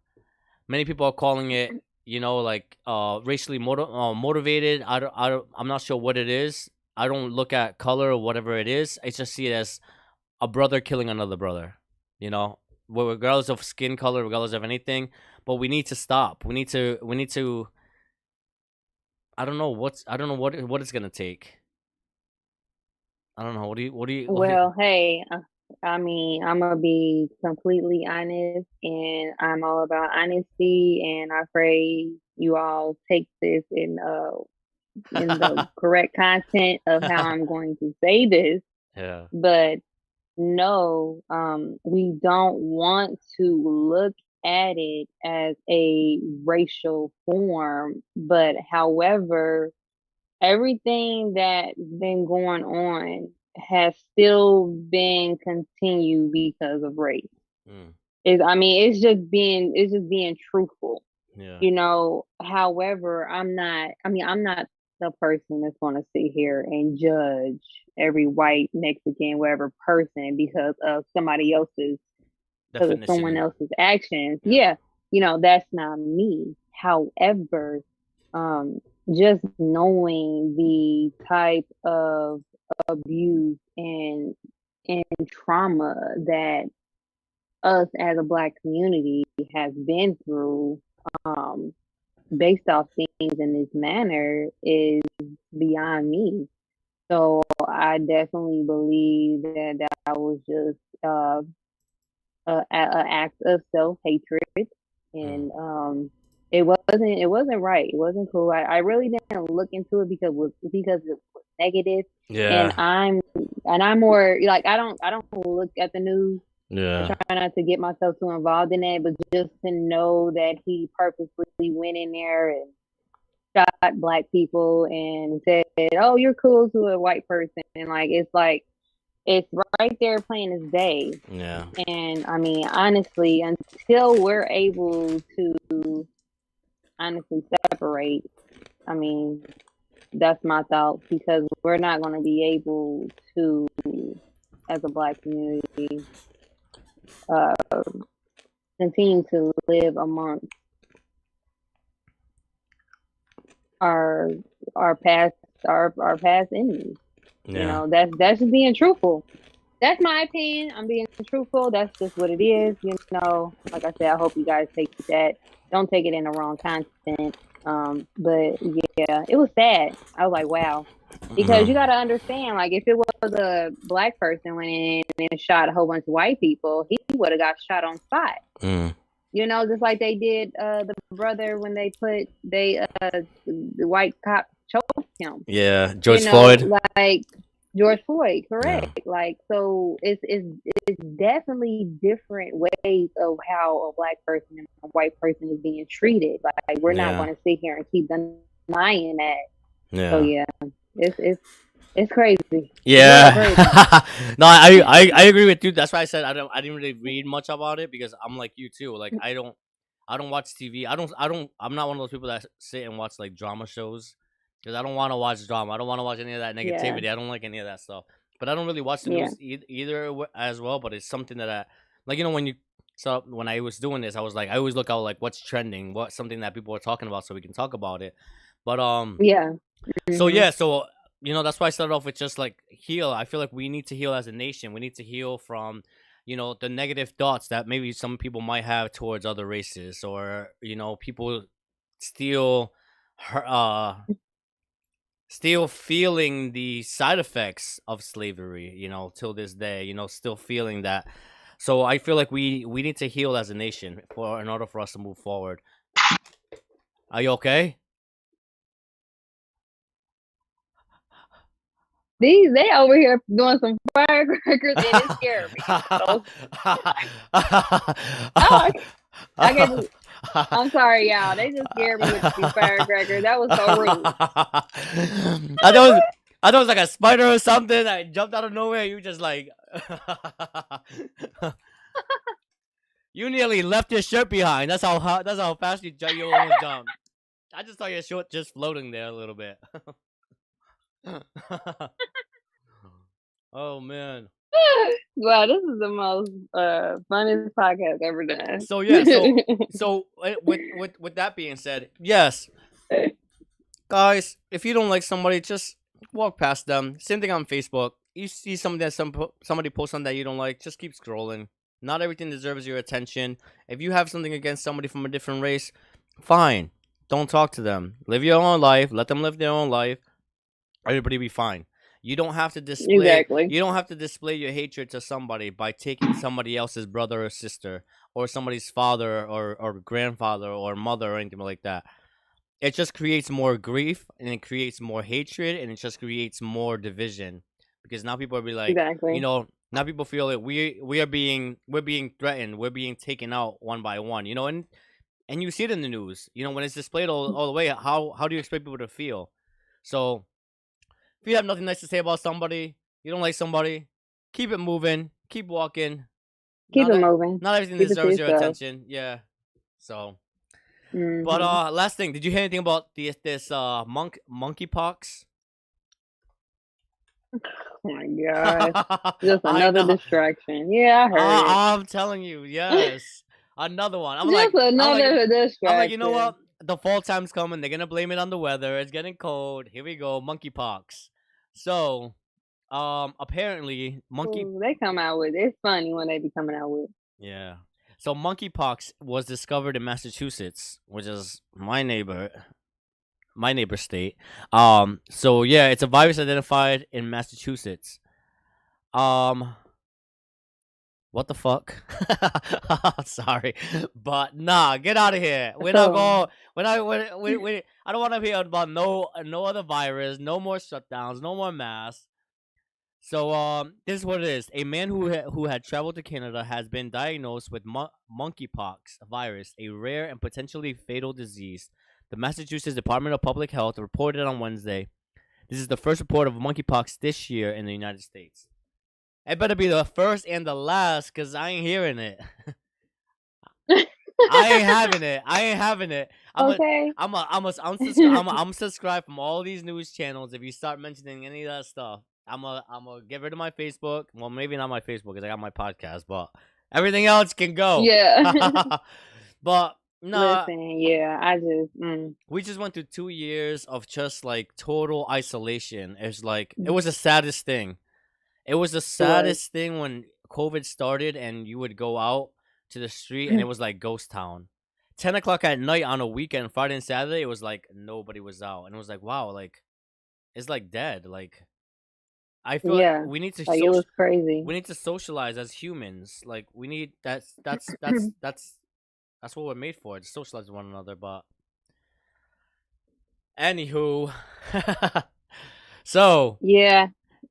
Many people are calling it, like racially motivated. I'm not sure what it is. I don't look at color or whatever it is. I just see it as a brother killing another brother. You know, regardless of skin color, regardless of anything. But we need to stop. We need to. I don't know what it's gonna take. I don't know. Well, hey, I mean, I'm gonna be completely honest, and I'm all about honesty, and I pray you all take this in the correct content of how I'm going to say this. Yeah. But no, we don't want to look at it as a racial form, but however, everything that's been going on has still been continued because of race. Mm, I mean, it's just being truthful. yeah. However, I'm not the person that's going to sit here and judge every white, Mexican, whatever person because of someone Definition. else's actions. Yeah. Yeah, that's not me. However, um, just knowing the type of abuse and trauma that us as a black community has been through, um, based off things in this manner is beyond me. So I definitely believe that was just a act of self hatred, Mm, and it wasn't right. It wasn't cool. I really didn't look into it because it was negative, and yeah. I'm more like I don't look at the news. I Yeah. try not to get myself too involved in it, but just to know that he purposely went in there and shot black people and said, "Oh, you're cool to a white person," and it's right there plain as day. Yeah. And I mean, honestly, until we're able to honestly separate, I mean, that's my thought because we're not going to be able to, as a black community, uh, continue to live amongst our our past our past enemies. Yeah. That's just being truthful. That's my opinion. I'm being truthful. That's just what it is. Like I said, I hope you guys take that. Don't take it in the wrong content. But yeah, it was sad. I was like, wow. Because No. you got to understand, like, if it was a black person went in and shot a whole bunch of white people, he would have got shot on spot. Mm. Just like they did the brother when the white cop choked him. Yeah. George Floyd. Like George Floyd, Yeah. correct. Like, so it's definitely different ways of how a black person and a white person is being treated. Like, we're not Yeah. going to sit here and keep denying that. So Yeah. yeah, it's crazy. It's real Yeah. crazy. No, I agree with you. That's why I said I didn't really read much about it because I'm like you too. Like I don't watch TV. I'm not one of those people that sit and watch like drama shows because I don't want to watch drama. I don't want to watch any of that Yeah, negativity. I don't like any of that stuff. But I don't really watch the yeah, news either as well. But it's something that I like. When you so when I was doing this, I was like I always look out like what's trending, what something that people are talking about, so we can talk about it. But yeah. so Mhm. yeah, so that's why I started off with just like heal. I feel like we need to heal as a nation. We need to heal from, the negative thoughts that maybe some people might have towards other races, or people still, hu- uh, still feeling the side effects of slavery. Till this day. Still feeling that. So I feel like we need to heal as a nation in order for us to move forward. Are you okay? They over here doing some firecrackers and it scared me. So oh, I get. I'm sorry, y'all. They just scared me with these firecrackers. That was so rude. I thought it was, I thought it was like a spider or something that jumped out of nowhere. You just like you nearly left your shirt behind. That's how fast you almost jumped. I just saw your shirt just floating there a little bit. Oh man. Wow, this is the most funniest podcast ever done. So yeah, so with that being said, yes, guys, if you don't like somebody, just walk past them. Same thing on Facebook. You see something that somebody posts something that you don't like, just keep scrolling. Not everything deserves your attention. If you have something against somebody from a different race, fine. Don't talk to them. Live your own life. Let them live their own life. Everybody be fine. You don't have to display Exactly. you don't have to display your hatred to somebody by taking somebody else's brother or sister or somebody's father or grandfather or mother or anything like that. It just creates more grief and it creates more hatred and it just creates more division because now people will be like, Exactly. now people feel that we're being threatened, we're being taken out one by one, and you see it in the news, when it's displayed all the way. How do you expect people to feel? So if you have nothing nice to say about somebody, you don't like somebody, keep it moving, keep walking. Keep Not it a, moving. not everything Keep it to deserves your yourself. attention. Yeah. So but Hmm. last thing, did you hear anything about this monkeypox? Oh my gosh. Just I another know. distraction. Yeah, I heard it. I'm telling you, yes, another one. Just another I'm like, you know distraction. what? The fall time's coming. They're gonna blame it on the weather. It's getting cold. Here we go, monkeypox. So, apparently, Ooh, they come out with it's funny when they be coming out with. yeah. So monkeypox was discovered in Massachusetts, which is my neighbor state. So yeah, it's a virus identified in Massachusetts. Um, what the fuck? Sorry, but nah, get out of here. We're not So going. We're not. I don't want to hear about no other virus, no more shutdowns, no more masks. So this is what it is. A man who had traveled to Canada has been diagnosed with monkeypox virus, a rare and potentially fatal disease. The Massachusetts Department of Public Health reported on Wednesday. This is the first report of monkeypox this year in the United States. It better be the first and the last, cause I ain't hearing it. I ain't having it. I ain't having it. okay. I'm subscribed from all these news channels. If you start mentioning any of that stuff, I'm a get rid of my Facebook. Well, maybe not my Facebook because I got my podcast, but everything else can go. Yeah. But nah, Listen, yeah, I just we just went through 2 years of just like total isolation. It's like it was the saddest thing. It was the it was. saddest thing when COVID started and you would go out to the street and it was like ghost town. 10 o'clock at night on a weekend, Friday and Saturday, it was like nobody was out, and it was like wow, like it's like dead. Like I feel like Yeah. Like it was crazy. we need to socialize as humans. Like we need that's what we're made for, to socialize with one another. But anywho, so Yeah.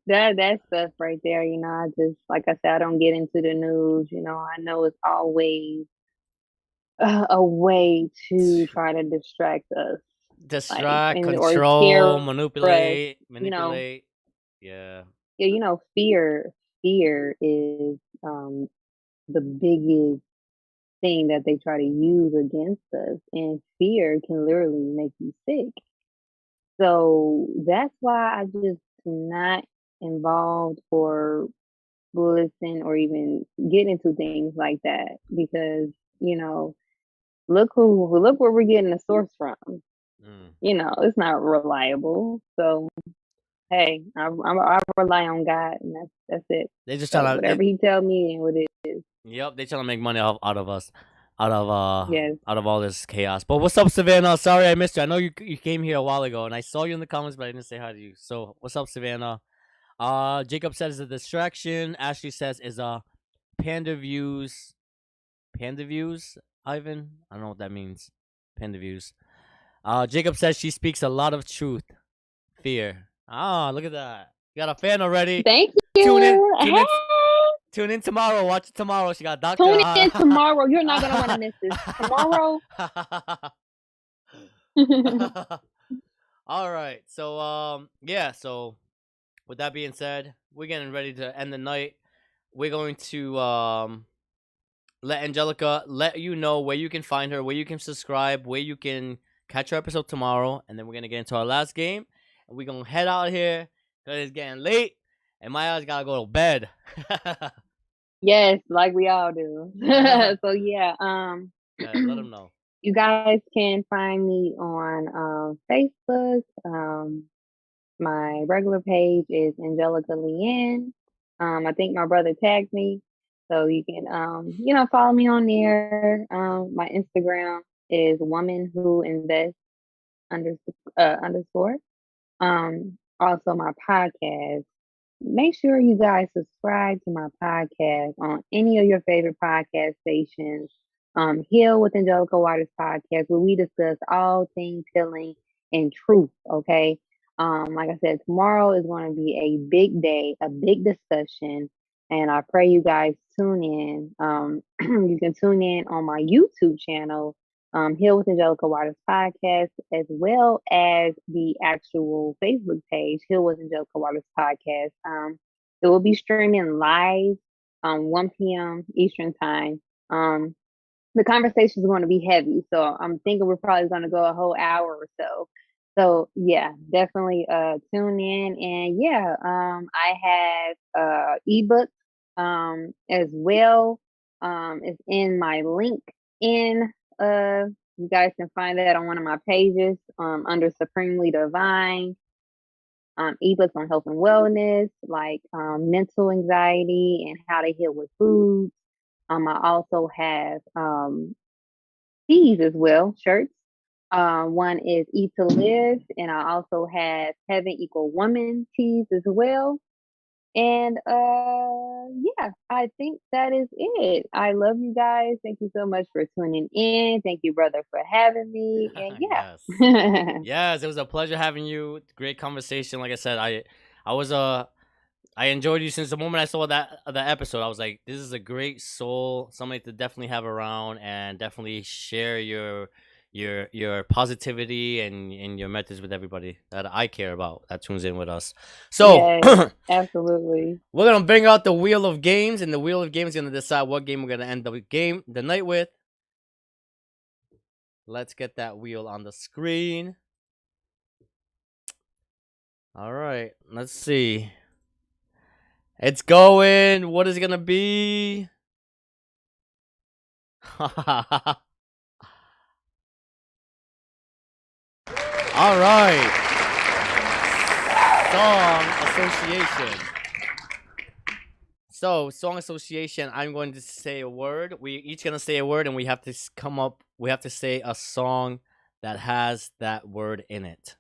That stuff right there, I just like I said, I don't get into the news, I know it's always a way to try to distract us. Distract, or control, scare us. manipulate, You know, manipulate. Yeah. yeah, fear is the biggest thing that they try to use against us, and fear can literally make you sick. So that's why I just not involved or listen or even get into things like that because you know look where we're getting the source from. Mm. It's not reliable. So hey, I rely on God, and that's it. They just So trying to. whatever He tell me and what it is, Yep, they trying to make money out of us, yes. out of all this chaos. But what's up, Savannah? Sorry I missed you. I know you came here a while ago, and I saw you in the comments, but I didn't say hi to you. So what's up, Savannah? Jacob says a distraction. Ashley says is a panda views. Panda views, Ivan. I don't know what that means. Panda views. Jacob says she speaks a lot of truth. Fear. Ah, look at that. You got a fan already. Thank Tune in. you. Tune Hey, in. Tune in tomorrow. Watch it tomorrow. She got Doctor. tune in tomorrow. You're not gonna want to miss this tomorrow. All right. So yeah. So with that being said, we're getting ready to end the night. We're going to let Angelica let you know where you can find her, where you can subscribe, where you can catch her episode tomorrow, and then we're gonna get into our last game, and we're gonna head out here because it's getting late, and my eyes gotta go to bed. Yes, like we all do. So yeah, Yeah, let them know. you guys can find me on Facebook. My regular page is Angelica Leanne. I think my brother tagged me, so you can follow me on there. My Instagram is woman who invests underscore. Also my podcast. Make sure you guys subscribe to my podcast on any of your favorite podcast stations. Heal with Angelica Watters podcast, where we discuss all things healing and truth. Okay. Like I said, tomorrow is going to be a big day, a big discussion, and I pray you guys tune in. You can tune in on my YouTube channel, Heal with Angelica Watters podcast, as well as the actual Facebook page, Heal with Angelica Watters podcast. It will be streaming live 1 p.m. Eastern time. The conversation is going to be heavy, so I'm thinking we're probably going to go a whole hour or so. So yeah, definitely tune in, and yeah, I have ebooks as well. It's in my link in you guys can find that on one of my pages under Supremely Divine. Ebooks on health and wellness, like mental anxiety and how to heal with foods. I also have tees as well, shirts. One is Eat to Live, and I also have Heaven Equal Woman tees as well. And yeah, I think that is it. I love you guys. Thank you so much for tuning in. Thank you, brother, for having me. And Yes. yeah. Yes, it was a pleasure having you. Great conversation. Like I said, I was I enjoyed you since the moment I saw that episode. I was like, this is a great soul, somebody to definitely have around, and definitely share your positivity and your methods with everybody that I care about that tunes in with us. So Yes, absolutely. we're gonna bring out the wheel of games, and the wheel of games is gonna decide what game we're gonna end the night with. Let's get that wheel on the screen. All right, let's see. It's going. What is it gonna be? All right. Song association. So, song association, I'm going to say a word. We each going to say a word, and we have to we have to say a song that has that word in it.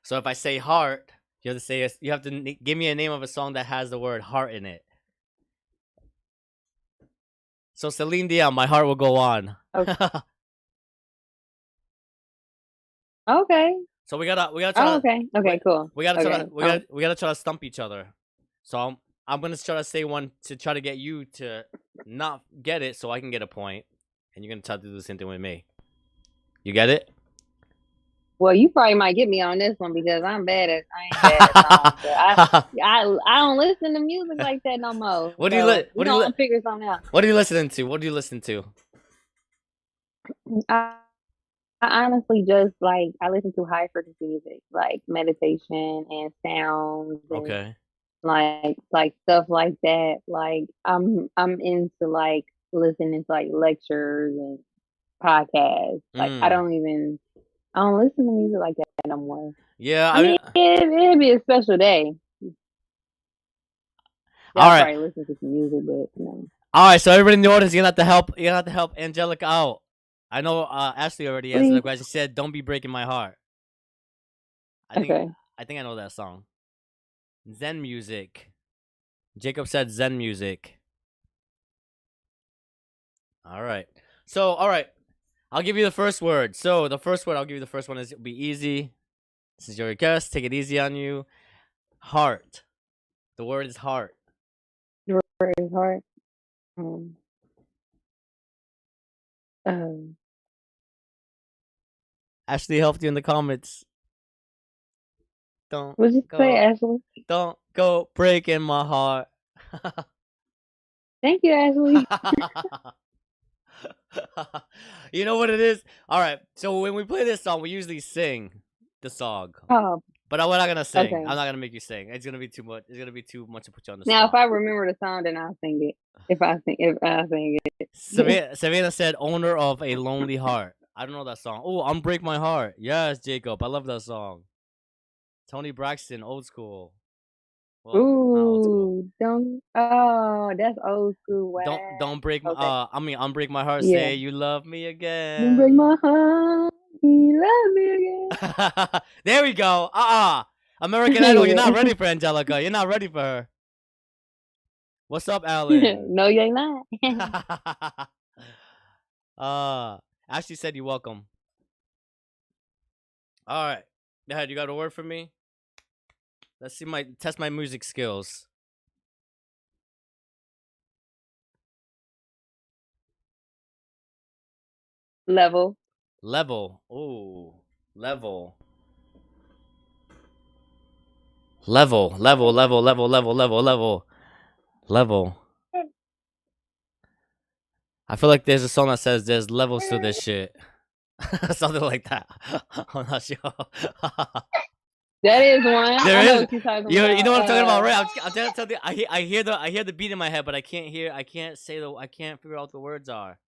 So if I say heart, you have to say, you have to give me a name of a song that has the word heart in it. So Celine Dion, My Heart Will Go On. Okay. Okay. So we gotta try to. Okay. Cool. We gotta try Okay. to we gotta try to stump each other. So I'm gonna try to say one to try to get you to not get it, so I can get a point, and you're gonna try to do the same thing with me. You get it? Well, you probably might get me on this one because I ain't bad at songs, but I don't listen to music like that no more. What do you So what we do you gonna figure something out. what are you listening to? What do you listen to? I, I honestly just like I listen to high frequency music, like meditation and sounds and Okay. like stuff like that. Like I'm into like listening to like lectures and podcasts. Like Mm. I don't listen to music like that no more. Yeah, I mean, it'd be a special day. Yeah, all I'll right. probably listen to some music, but you know. All right, so everybody in the audience, you're gonna have to help. You're gonna have to help Angelica out. I know Ashley already answered the Please. question. She said, "Don't be breaking my heart." I think Okay. I think I know that song. Zen music. Jacob said Zen music. All right. So, all right. I'll give you the first word. So, the first word I'll give you the first one is it'll be easy. Since you're a guest, take it easy on you. Heart. The word is heart. The word is hard. Um, um, Ashley helped you in the comments. Don't what'd you say, go. Ashley? Don't go breaking my heart. Thank you, Ashley. You know what it is? All right. So when we play this song, we usually sing the song. Oh, But we're not gonna sing. okay. I'm not gonna make you sing. It's gonna be too much. It's gonna be too much to put you on the Now, if spot. I remember the song, then I'll sing it. If I sing it. Savannah said, "Owner of a lonely heart." I don't know that song. Oh, "Unbreak My Heart." Yes, Jacob. I love that song. Tony Braxton, old school. Well, not old school. Ooh, don't. Oh, that's old school. Don't Wow. break my. Okay. I mean, unbreak my heart. Yeah. Say you love me Don't break again. my heart. You love me again. There we go. American Idol. You're not ready for Angelica. You're not ready for her. What's up, Alan? No, you ain't not. uh, Ashley said you're welcome. All right. Go ahead. You got a word for me? Let's see my test my music skills. Level. Level. Ooh. Level. Level. Level. Level. Level. Level. Level. Level. Level. I feel like there's a song that says there's levels to this shit. Something like that. I'm not sure. That is one. There I know is. what you're talking You know what I'm talking about, about. right? I'm telling you. I hear the beat in my head, but I can't hear. I can't say the. I can't figure out what the words are.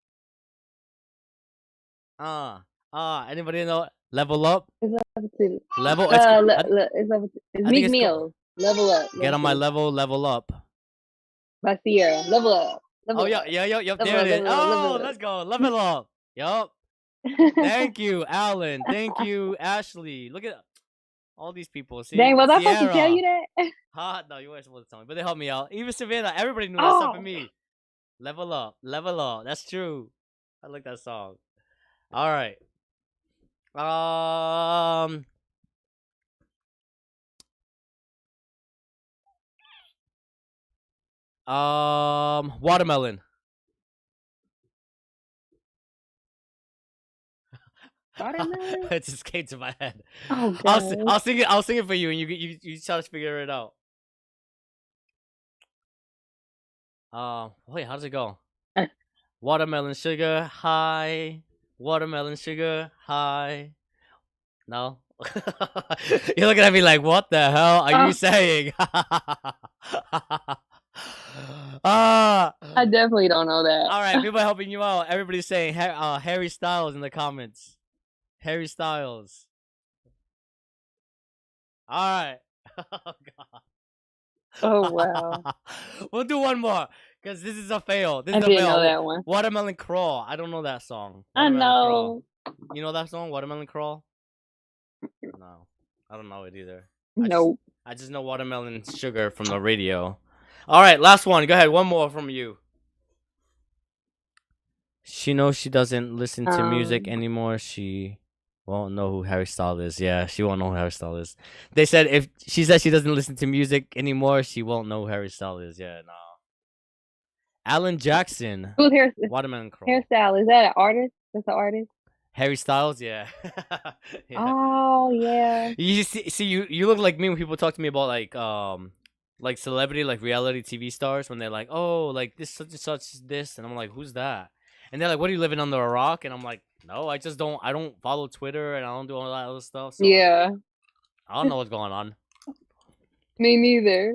Anybody know? Level up. It's level two. Level. It's. It's level two. It's I think Meek it's called. Mill. Level up. Get Level on my two. level. Level up. By Sierra. Level up. Oh Level yeah, up. yep. Level There up. it is. Level up. Oh, Level let's go. Level up. Yup. Thank you, Alan. Thank you, Ashley. Look at all these people. See, Dang, was I supposed to tell Sierra. you that? No, you weren't supposed to tell me, but they helped me out. Even Savannah, everybody knew that except for Oh. me. Level up, level up. That's true. I like that song. All right. Um. Watermelon. Watermelon? It just came to my head. Oh, God. I'll sing it. I'll sing it for you, and you try to figure it out. Wait, how does it go? Watermelon sugar high. Watermelon sugar high. No. You're looking at me like, what the hell are you saying? I definitely don't know that. All right, people helping you out. Everybody's saying Harry Styles in the comments. Harry Styles. All right. Oh god. Oh, wow. We'll do one more because this is a fail. This I is a didn't fail. know that one. Watermelon Crawl. I don't know that song. I Watermelon Crawl. know. You know that song, Watermelon Crawl? No, I don't know it either. Nope. I just know Watermelon Sugar from the radio. All right, last one. Go ahead. One more from you. She knows she doesn't listen to music anymore. She won't know who Harry Styles is. Yeah, she won't know who Harry Styles is. They said if she says she doesn't listen to music anymore, she won't know who Harry Styles is. Yeah, no. Alan Jackson. Who's Watermelon Crawl. Hairstyle? Is that an artist? That's an artist? Harry Styles, yeah. Yeah. Oh yeah. You see, you look like me when people talk to me about like celebrity, like reality TV stars, when they're like, oh, like this such and such this, and I'm like, who's that? And they're like, what, are you living under a rock? And I'm like, no, I don't follow Twitter and I don't do all that other stuff, so like, Yeah. I don't know what's going on. Me neither.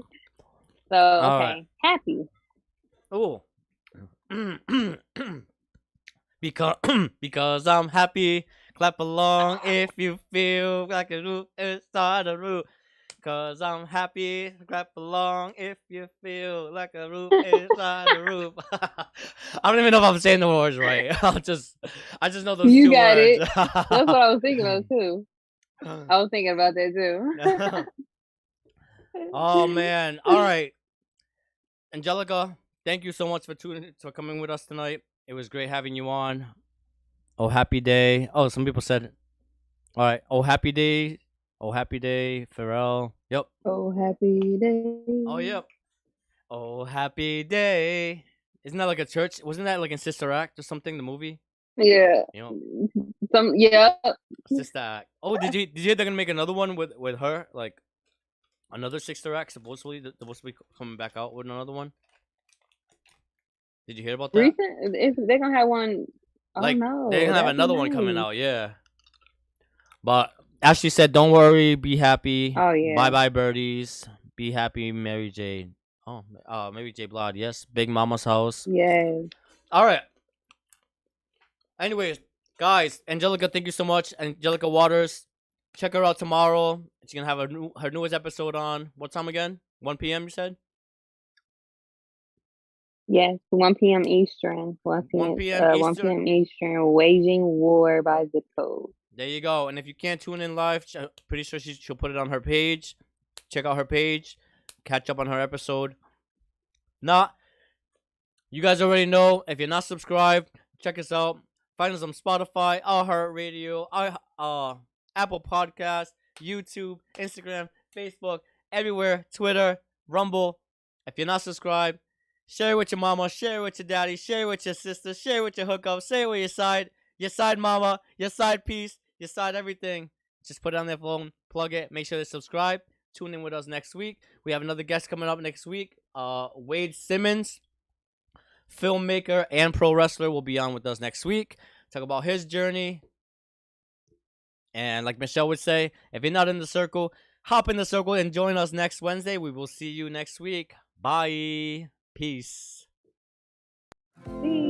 So All right. okay. Happy. Oh. because because I'm happy. Clap along if you feel like a roof inside a roof. Cause I'm happy. Clap along if you feel like a roof inside a roof. I don't even know if I'm saying the words right. I just know those You two got words. it. That's what I was thinking of too. I was thinking about that too. Oh man. All right. Angelica, thank you so much for coming with us tonight. It was great having you on. Oh, happy day. Oh, some people said, all right. Oh, happy day. Oh, happy day, Pharrell. Yep. Oh, happy day. Oh, yep. Oh, happy day. Isn't that like a church? Wasn't that like in Sister Act or something? The movie. Yeah. You know, Yeah. Sister Act. Oh, did you hear they're gonna make another one with her? Like another Sister Act supposedly supposed to be coming back out with another one. Did you hear about that? Recent? They're gonna have one. Oh Like no, they're gonna have that'd be another one coming nice. out. Yeah. But Ashley said, "Don't worry, be happy. Oh Bye yeah. bye, birdies. Be happy, Mary J." Oh, Mary J. Blige. Yes, Big Mama's house. Yes. All right. Anyways, guys, Angelica, thank you so much. Angelica Watters, check her out tomorrow. She's gonna have her newest episode on. What time again? 1 p.m. You said. Yes. 1 p.m. Eastern. 1 1 p.m. p.m. 1 Eastern. p.m. Eastern. Waging war by zip code. There you go. And if you can't tune in live, pretty sure she'll put it on her page. Check out her page. Catch up on her episode. Not. You guys already know. If you're not subscribed, check us out. Find us on Spotify, iHeartRadio, Apple Podcasts, YouTube, Instagram, Facebook, everywhere, Twitter, Rumble. If you're not subscribed, share it with your mama, share it with your daddy, share it with your sister, share it with your hookup, share it with your side mama, your side piece, your side everything. Just put it on their phone, plug it, make sure to subscribe. Tune in with us next week. We have another guest coming up next week. Wade Simmons, filmmaker and pro wrestler, will be on with us next week. Talk about his journey. And like Michelle would say, if you're not in the circle, hop in the circle and join us next Wednesday. We will see you next week. Bye. Peace. Peace.